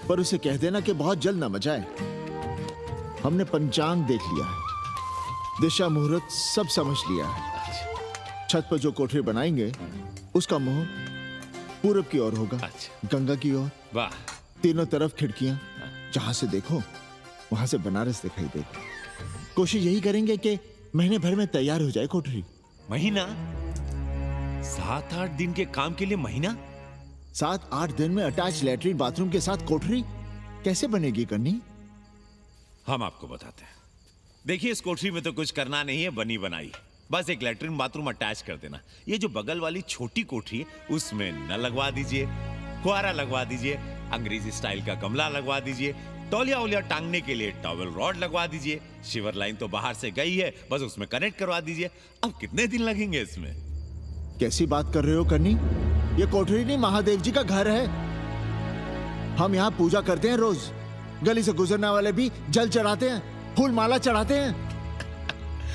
पर उसे कह देना कि बहुत जल्द न मचाए। हमने पंचांग देख लिया है, दिशा मुहूर्त सब समझ लिया है। छत पर जो कोठरी बनाएंगे उसका मुंह पूरब की ओर होगा, गंगा की ओर। वाह। तीनों तरफ खिड़कियां, जहां से देखो वहां से बनारस दिखाई देगा। कोशिश यही करेंगे कि महीने भर में तैयार हो जाए कोठरी। महीना? 7-8 दिन के काम के लिए महीना? 7-8 दिन में अटैच लैट्रिन बाथरूम के साथ कोठरी कैसे बनेगी कन्नी? हम आपको बताते हैं। देखिए, इस कोठरी में तो कुछ करना नहीं है, बनी बनाई, बस एक लैट्रिन बाथरूम अटैच कर देना। ये जो बगल वाली छोटी कोठरी है उसमें नल लगवा दीजिए, फुहारा लगवा दीजिए, अंग्रेजी स्टाइल का गमला लगवा दीजिए, तौलिया उलिया टांगने के लिए टॉवल रॉड लगवा दीजिए। शिवर लाइन तो बाहर से गई है, बस उसमें कनेक्ट करवा दीजिए। अब कितने दिन लगेंगे इसमें? कैसी बात कर रहे हो कन्नी? ये कोठरी नहीं, महादेव जी का घर है। हम यहाँ पूजा करते हैं रोज, गली से गुजरने वाले भी जल चढ़ाते हैं, फूल माला चढ़ाते हैं।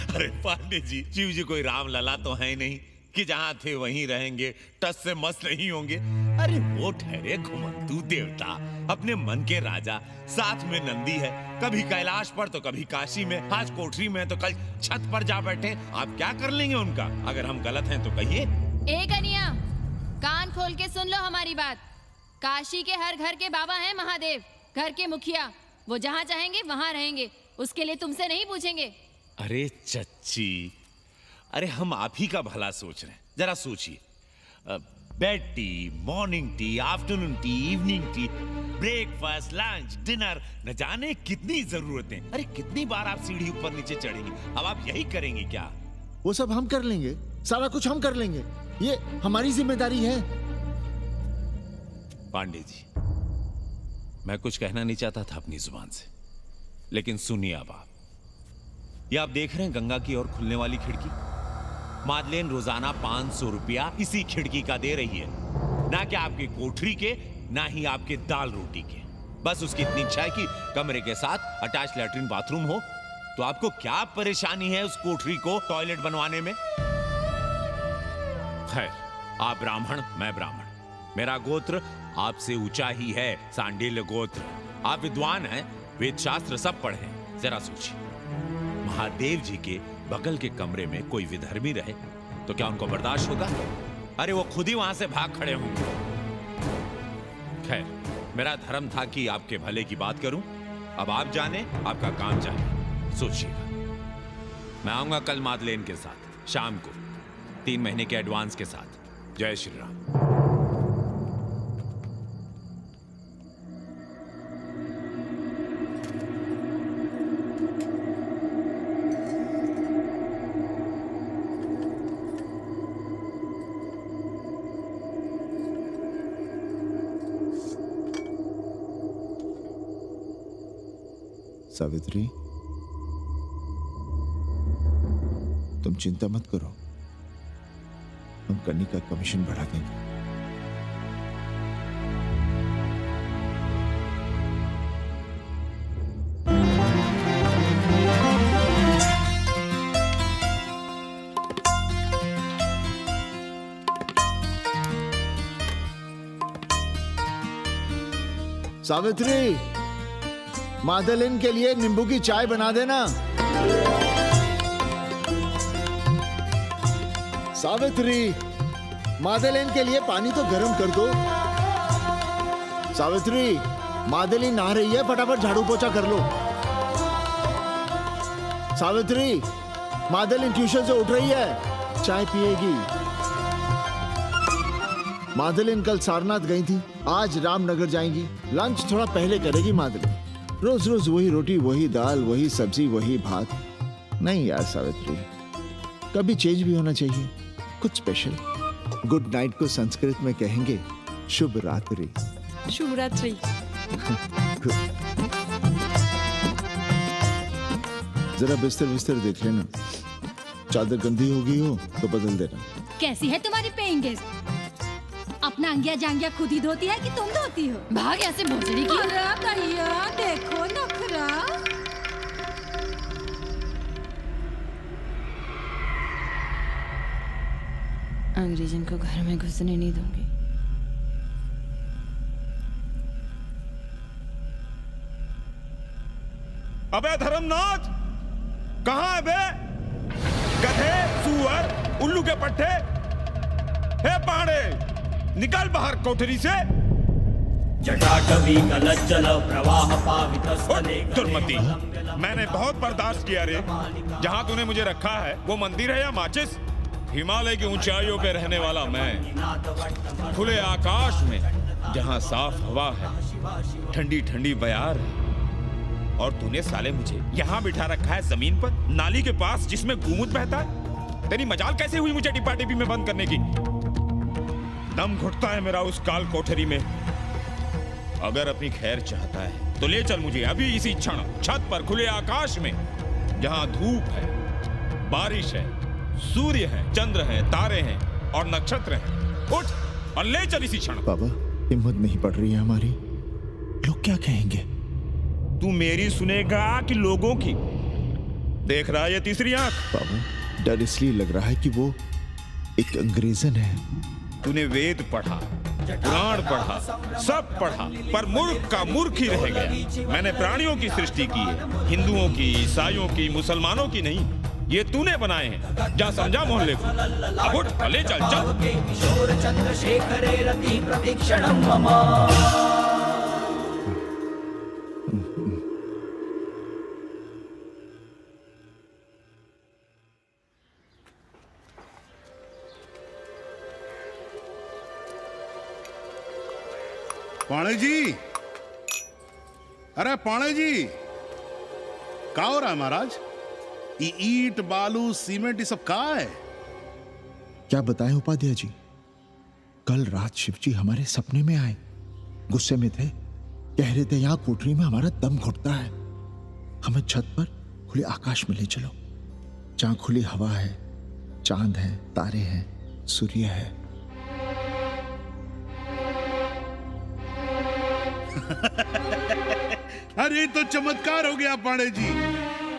अरे पांडे जी, शिव जी कोई राम लला तो है नहीं कि जहां थे वहीं रहेंगे, टस से मस नहीं होंगे। अरे वो ठहरे घुमंतू देवता, अपने मन के राजा, साथ में नंदी है, कभी कैलाश पर तो कभी काशी में, आज कोठरी में तो कल छत पर जा बैठे। आप क्या कर लेंगे उनका? अगर हम गलत हैं तो कहिए। ए कन्या, कान खोल के सुन लो हमारी बात। काशी के हर घर के बाबा हैं महादेव, घर के मुखिया, वो जहाँ चाहेंगे वहाँ रहेंगे, उसके लिए तुमसे नहीं पूछेंगे। अरे चच्ची, अरे हम आप ही का भला सोच रहे हैं, जरा सोचिए। Bed tea, morning tea, afternoon T, evening tea, breakfast, lunch, dinner, न जाने कितनी जरूरतें। अरे कितनी बार आप सीढ़ी ऊपर नीचे चढ़ेंगे, अब आप यही करेंगे क्या? वो सब हम कर लेंगे, सारा कुछ हम कर लेंगे, ये हमारी जिम्मेदारी है। पांडे जी, मैं कुछ कहना नहीं चाहता था अपनी जुबान से, लेकिन सुनिए अब आप। ये आप देख रहे हैं गंगा की ओर खुलने वाली खिड़की? मादलेन रोजाना 500 रुपया इसी खिड़की का दे रही है, ना कि आपकी कोठरी के ना ही आपके दाल रोटी के। बस उसकी इतनी इच्छा है कि कमरे के साथ अटैच लैट्रिन बाथरूम हो। तो आपको क्या परेशानी है उस कोठरी को टॉयलेट बनवाने में? खैर, आप ब्राह्मण, मैं ब्राह्मण, मेरा गोत्र आपसे ऊंचा ही है, सांडिल्य गोत्र। आप विद्वान हैं, वेद शास्त्र सब पढ़े हैं। जरा सोचिए, महादेव जी के बगल के कमरे में कोई विधर्मी रहे तो क्या उनको बर्दाश्त होगा? अरे वो खुद ही वहां से भाग खड़े होंगे। खैर, मेरा धर्म था कि आपके भले की बात करूं। अब आप जाने, आपका काम जाने। सोचिएगा, मैं आऊंगा कल मादलेन के साथ शाम को, 3 महीने के एडवांस के साथ। जय श्री राम। सावित्री, तुम चिंता मत करो, हम कन्नी का कमीशन बढ़ा देंगे। सावित्री, मादलिन के लिए नींबू की चाय बना देना। सावित्री, मादलिन के लिए पानी तो गर्म कर दो। सावित्री, मादलिन नहा रही है, फटाफट झाड़ू पोछा कर लो। सावित्री, मादलिन ट्यूशन से उठ रही है, चाय पिएगी। मादलिन कल सारनाथ गई थी, आज रामनगर जाएंगी। लंच थोड़ा पहले करेगी मादलिन। रोज रोज वही रोटी, वही दाल, वही सब्जी, वही भात। नहीं यार सावित्री, कभी चेंज भी होना चाहिए, कुछ स्पेशल। गुड नाइट को संस्कृत में कहेंगे शुभ रात्रि। शुभ रात्रि। जरा बिस्तर बिस्तर देख लेना, चादर गंदी हो गई हो तो बदल देना। कैसी है तुम्हारी पेइंग गेस्ट? अपना अंगिया जांगिया खुद ही धोती है कि तुम धोती हो? भाग ऐसे भोसड़ी की। अरे भैया देखो नखरा। अंग्रेजन को घर में घुसने नहीं दूंगी। अबे धर्मनाथ, कहाँ है बे? गधे, सुअर, उल्लू के पट्टे। हे पाड़े, निकल बाहर कोठरी से। जटाटवी कलज्जल प्रवाह पावितस्तने। दुर्मति, मैंने बहुत बर्दाश्त किया रे। जहाँ तूने मुझे रखा है वो मंदिर है या माचिस? हिमालय की ऊंचाइयों पे रहने वाला मैं, खुले आकाश में जहाँ साफ हवा है, ठंडी ठंडी बयार है, और तूने साले मुझे यहाँ बिठा रखा है जमीन पर, नाली के पास जिसमें गोमूत्र बहता है। तेरी मजाल कैसे हुई मुझे डिब्बा डिब्बी में बंद करने की? दम घुटता है मेरा उस काल कोठरी में। अगर अपनी खैर चाहता है तो ले चल मुझे अभी इसी क्षण छत पर खुले आकाश में, जहाँ धूप है, बारिश है, सूर्य है, चंद्र है, तारे हैं और नक्षत्र हैं। उठ और ले चल इसी क्षण। बाबा, हिम्मत नहीं पड़ रही है हमारी, लोग क्या कहेंगे? तू मेरी सुनेगा कि लोगों की? देख रहा है ये तीसरी आंख? बाबा, डर इसलिए लग रहा है कि वो एक अंग्रेजन है। तूने वेद पढ़ा, पुराण पढ़ा, सब पढ़ा, पर मूर्ख का मूर्ख ही रह गया। मैंने प्राणियों की सृष्टि की है, हिंदुओं की, ईसाइयों की, मुसलमानों की नहीं। ये तूने बनाए हैं। जा समझा मोहल्ले को। अब उठ, ले चल चल। किशोर चंद्रशेखरे रति प्रतीक्षणं मम। पाणे जी, अरे पाणे जी, क्या हो रहा है महाराज? ये ईंट, बालू, सीमेंट, ये सब कहाँ है? क्या बताएं उपाध्याय जी, कल रात शिवजी हमारे सपने में आए, गुस्से में थे, कह रहे थे यहाँ कोठरी में हमारा दम घुटता है, हमें छत पर खुले आकाश में ले चलो, जहां खुली हवा है, चांद है, तारे हैं, सूर्य है। अरे तो चमत्कार हो गया पांडे जी।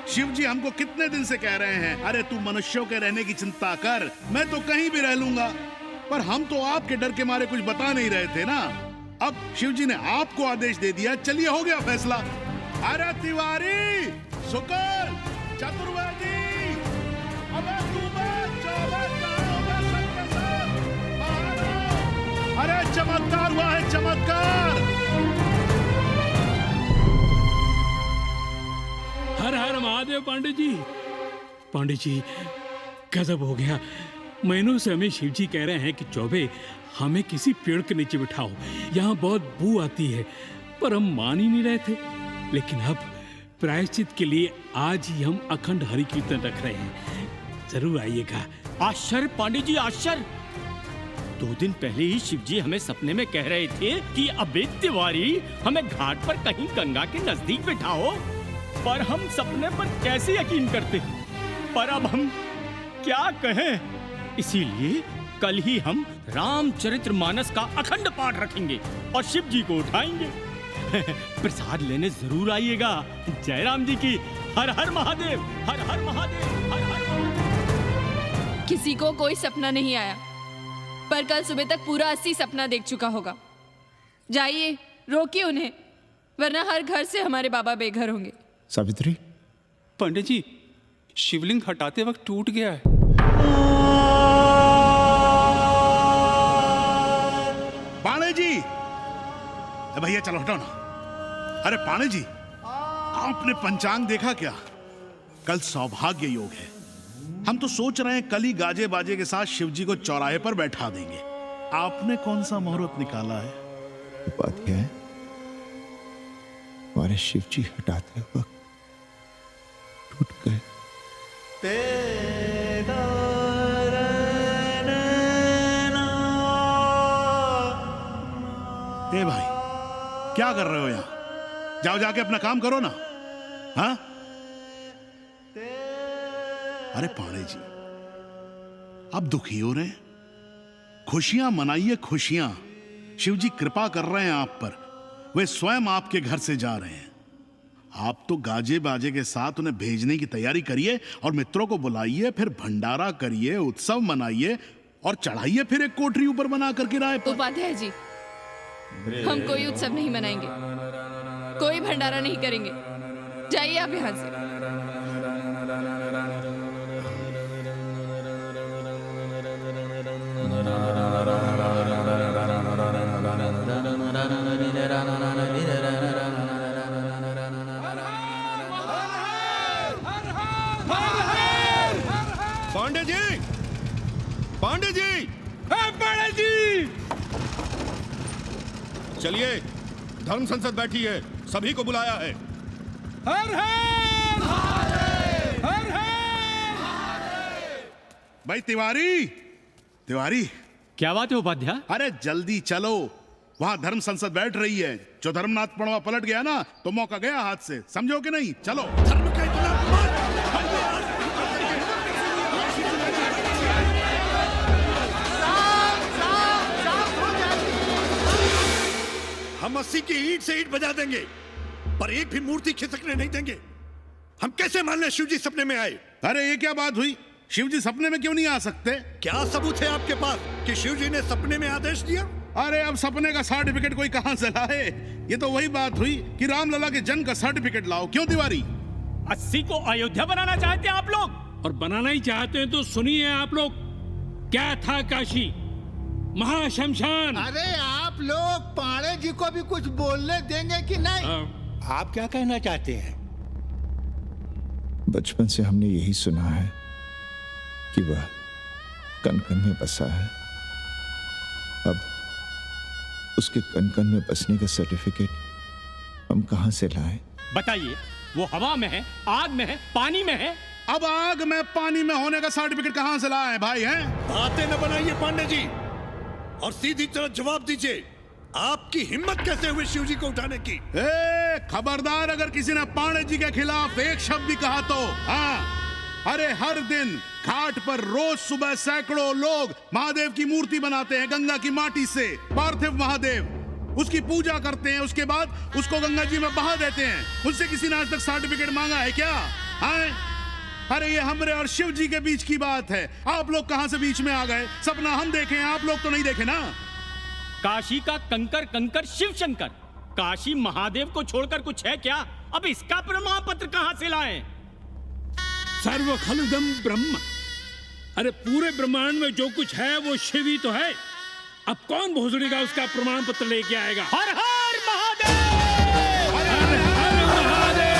शिव जी हमको कितने दिन से कह रहे हैं, अरे तू मनुष्यों के रहने की चिंता कर, मैं तो कहीं भी रह लूंगा। पर हम तो आपके डर के मारे कुछ बता नहीं रहे थे ना। अब शिव जी ने आपको आदेश दे दिया, चलिए हो गया फैसला। अरे तिवारी, शुक्ल, चतुर्वेदी, अबे तू बैठ, सबके साथ बाहर आओ। अरे चमत्कार हुआ है, चमत्कार। हर हर महादेव पंडित जी। पंडित जी गजब हो गया। महीनों से हमें शिव जी कह रहे हैं कि चौबे हमें किसी पेड़ के नीचे बिठाओ, यहाँ बहुत बू आती है, पर हम मान ही नहीं रहे थे। लेकिन अब प्रायश्चित के लिए आज ही हम अखंड हरि कीर्तन रख रहे हैं, जरूर आइएगा। आश्चर्य पंडित जी, आश्चर्य। 2 दिन पहले ही शिव जी हमें सपने में कह रहे थे कि अबे तिवारी हमें घाट पर कहीं गंगा के नजदीक बिठाओ, पर हम सपने पर कैसे यकीन करते। पर अब हम क्या कहें, इसीलिए कल ही हम रामचरितमानस का अखंड पाठ रखेंगे और शिव जी को उठाएंगे। प्रसाद लेने जरूर आइएगा। जय राम जी की। हर हर महादेव, हर हर महादेव, हर हर महादेव। किसी को कोई सपना नहीं आया, पर कल सुबह तक पूरा 80 सपना देख चुका होगा। जाइए, रोकिए उन्हें, वरना हर घर से हमारे बाबा बेघर होंगे। सावित्री, पंडित जी शिवलिंग हटाते वक्त टूट गया है। पाणे जी, भैया चलो हटाओ ना। अरे पाणे जी, आपने पंचांग देखा क्या? कल सौभाग्य योग है। हम तो सोच रहे हैं कल ही गाजे बाजे के साथ शिव जी को चौराहे पर बैठा देंगे। आपने कौन सा मुहूर्त निकाला है? बात क्या है, हमारे शिव जी हटाते वक्त टूट गए। ए भाई, क्या कर रहे हो यहाँ? जाओ जाके अपना काम करो ना। हाँ? अरे पाणे जी, आप दुखी हो रहे हैं? खुशियां मनाइए, खुशियां। शिव जी कृपा कर रहे हैं आप पर। वे स्वयं आपके घर से जा रहे हैं। आप तो गाजे बाजे के साथ उन्हें भेजने की तैयारी करिए और मित्रों को बुलाइए, फिर भंडारा करिए, उत्सव मनाइए और चढ़ाइए फिर एक कोठरी ऊपर बना कर किराए पर। उपाध्याय जी, हम कोई उत्सव नहीं मनाएंगे, कोई भंडारा नहीं करेंगे। जाइए आप यहाँ से। पांडे जी, पांडे जी, पांडे जी, चलिए, धर्म संसद बैठी है, सभी को बुलाया है। हर हर हर हर। भाई तिवारी, तिवारी, क्या बात है उपाध्याय? अरे जल्दी चलो, वहां धर्म संसद बैठ रही है। जो धर्मनाथ पड़वा पलट गया ना, तो मौका गया हाथ से, समझो कि नहीं? चलो। धर्म का हम 80 की ईंट से ईंट बजा देंगे, पर एक भी मूर्ति खिसकने नहीं देंगे। हम कैसे मान लें शिव जी सपने में आए? अरे ये क्या बात हुई? शिव जी सपने में क्यों नहीं आ सकते? क्या सबूत है आपके पास कि शिव जी ने सपने में आदेश दिया? अरे अब सपने का सर्टिफिकेट कोई कहां से लाए? ये तो वही बात हुई कि रामलला के जन्म का सर्टिफिकेट लाओ। क्यों तिवारी? 80 को अयोध्या बनाना चाहते हैं आप लोग? और बनाना ही चाहते हैं तो सुनिए आप लोग, क्या था काशी महाशमशान। अरे आप लोग पाणे जी को भी कुछ बोलने देंगे कि नहीं? आप क्या कहना चाहते हैं? बचपन से हमने यही सुना है कि वह कन कन में बसा है। अब उसके कन कन में बसने का सर्टिफिकेट हम कहां से लाएं? बताइए, वो हवा में है, आग में है, पानी में है? अब आग में पानी में होने का सर्टिफिकेट कहां से लाए भाई? हैं? बातें न बनाइए पांडे जी, और सीधी तरह जवाब दीजिए, आपकी हिम्मत कैसे हुई शिव जी को उठाने की? खबरदार, अगर किसी ने पाणे जी के खिलाफ एक शब्द भी कहा तो। हाँ, अरे हर दिन घाट पर रोज सुबह सैकड़ों लोग महादेव की मूर्ति बनाते हैं गंगा की माटी से, पार्थिव महादेव। उसकी पूजा करते हैं, उसके बाद उसको गंगा जी में बहा देते हैं। मुझसे किसी ने आज तक सर्टिफिकेट मांगा है क्या? आए? अरे ये हमरे और शिव जी के बीच की बात है। आप लोग कहां से बीच में आ गए? सपना हम देखे, आप लोग तो नहीं देखे ना। काशी का कंकर कंकर शिव शंकर, काशी महादेव को छोड़कर कुछ है क्या? अब इसका प्रमाण पत्र कहां से लाएं? सर्व खलुदम ब्रह्म, अरे पूरे ब्रह्मांड में जो कुछ है वो शिव ही तो है। अब कौन भोसड़ी का उसका प्रमाण पत्र लेके आएगा? हर हर महादेव! हर हर महादेव!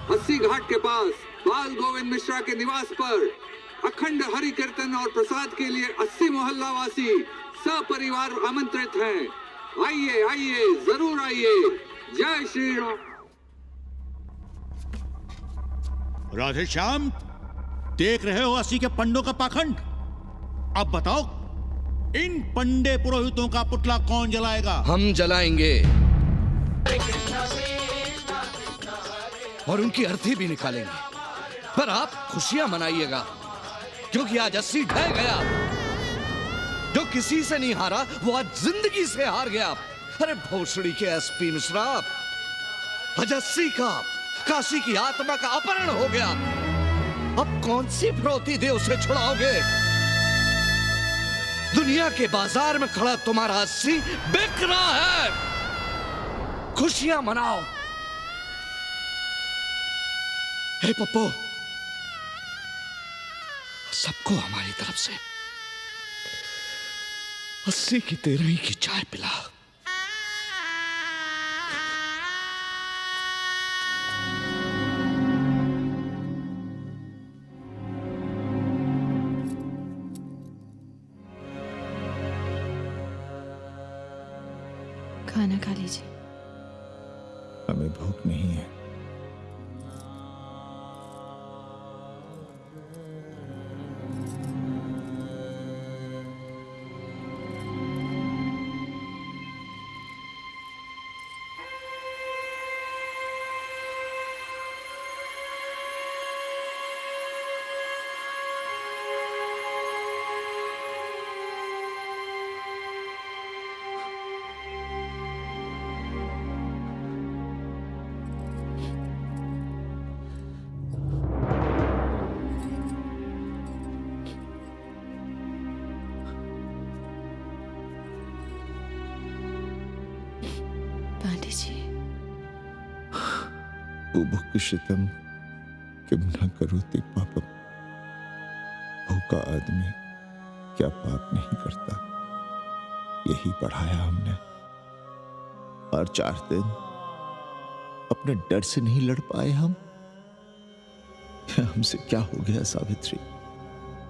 अस्सी घाट के पास बाल गोविंद मिश्रा के निवास पर अखंड हरि कीर्तन और प्रसाद के लिए 80 मोहल्ला वासी सपरिवार आमंत्रित हैं। आइए आइए, जरूर आइए। जय श्री राम। राधे श्याम, देख रहे हो 80 के पंडों का पाखंड? अब बताओ, इन पंडे पुरोहितों का पुतला कौन जलाएगा? हम जलाएंगे और उनकी अर्थी भी निकालेंगे। पर आप खुशियां मनाइएगा, क्योंकि आज 80 ढह गया। जो किसी से नहीं हारा वो आज जिंदगी से हार गया। अरे भोसड़ी के एसपी मिश्रा, आज 80 का काशी की आत्मा का अपहरण हो गया। अब कौन सी फिरौती दे उसे छुड़ाओगे? दुनिया के बाजार में खड़ा तुम्हारा 80 बिक रहा है। खुशियां मनाओ। हे पप्पू, सबको हमारी तरफ से 80 की 13 की चाय पिला। खाना खा लीजिए। हमें भूख नहीं है। बुभुक्षितम किम न करोति पापम। भूखा आदमी क्या पाप नहीं करता, यही पढ़ाया हमने। और 4 दिन अपने डर से नहीं लड़ पाए हम। हमसे क्या हो गया सावित्री?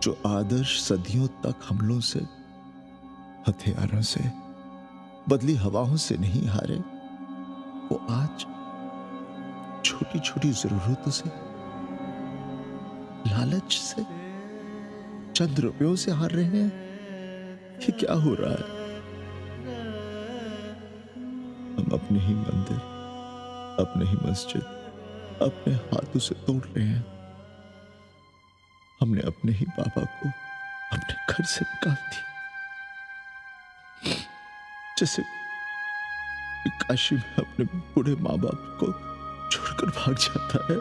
जो आदर्श सदियों तक हमलों से, हथियारों से, बदली हवाओं से नहीं हारे, वो आज छोटी छोटी जरूरतों से, लालच से, चंद रुपयों से हार रहे हैं। ये क्या हो रहा है? हम अपने ही मंदिर, अपने ही मस्जिद अपने हाथों से तोड़ रहे हैं। हमने अपने ही बाबा को अपने घर से निकाल दिया, जैसे काशी में अपने बूढ़े माँ बाप को छोड़कर भाग जाता है,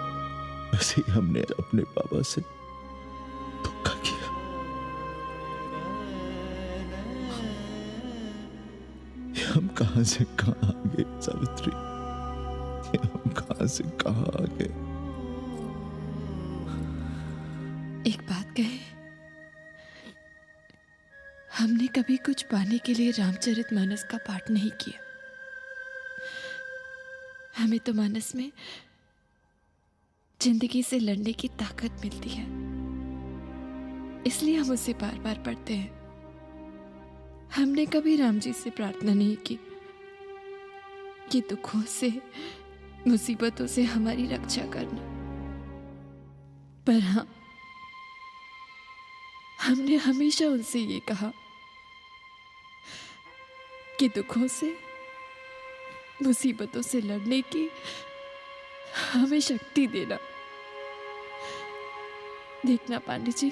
वैसे ही हमने अपने बाबा से धोखा किया। हम कहां से कहां आ गए सावित्री, हम कहां से कहां आ गए। एक बात कहे, हमने कभी कुछ पाने के लिए रामचरितमानस का पाठ नहीं किया। हमें तो मानस में जिंदगी से लड़ने की ताकत मिलती है, इसलिए हम उसे बार बार पढ़ते हैं। हमने कभी राम जी से प्रार्थना नहीं की कि दुखों से, मुसीबतों से हमारी रक्षा करना, पर हाँ, हमने हमेशा उनसे ये कहा कि दुखों से, मुसीबतों से लड़ने की हमें शक्ति देना। देखना पांडे जी,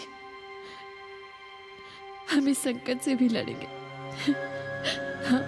हम इस संकट से भी लड़ेंगे। हाँ।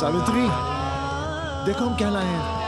सावित्री, देखो हम क्या लाए हैं।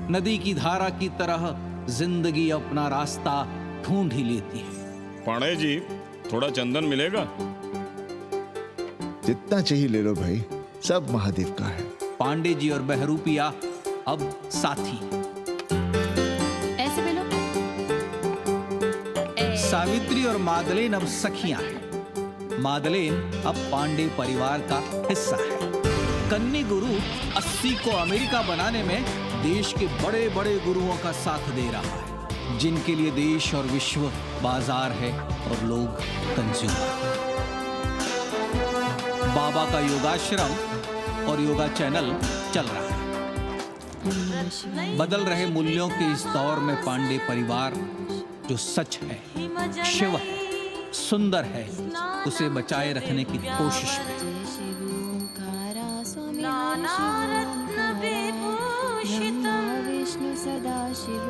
नदी की धारा की तरह जिंदगी अपना रास्ता ढूंढ ही लेती है। पांडे जी, थोड़ा चंदन मिलेगा? जितना चाहिए ले लो भाई, सब महादेव का है। पांडे जी और बहरूपिया अब साथी। ऐसे में लो। सावित्री और मादलेन अब सखियां हैं। मादलेन अब पांडे परिवार का हिस्सा है। कन्नी गुरु 80 को अमेरिका बनाने में देश के बड़े बड़े गुरुओं का साथ दे रहा है, जिनके लिए देश और विश्व बाजार है और लोग कंज्यूमर। बाबा का योगाश्रम और योगा चैनल चल रहा है। बदल रहे मूल्यों के इस दौर में पांडे परिवार जो सच है, शिव है, सुंदर है, उसे बचाए रखने की कोशिश में। विष्णु सदा शिव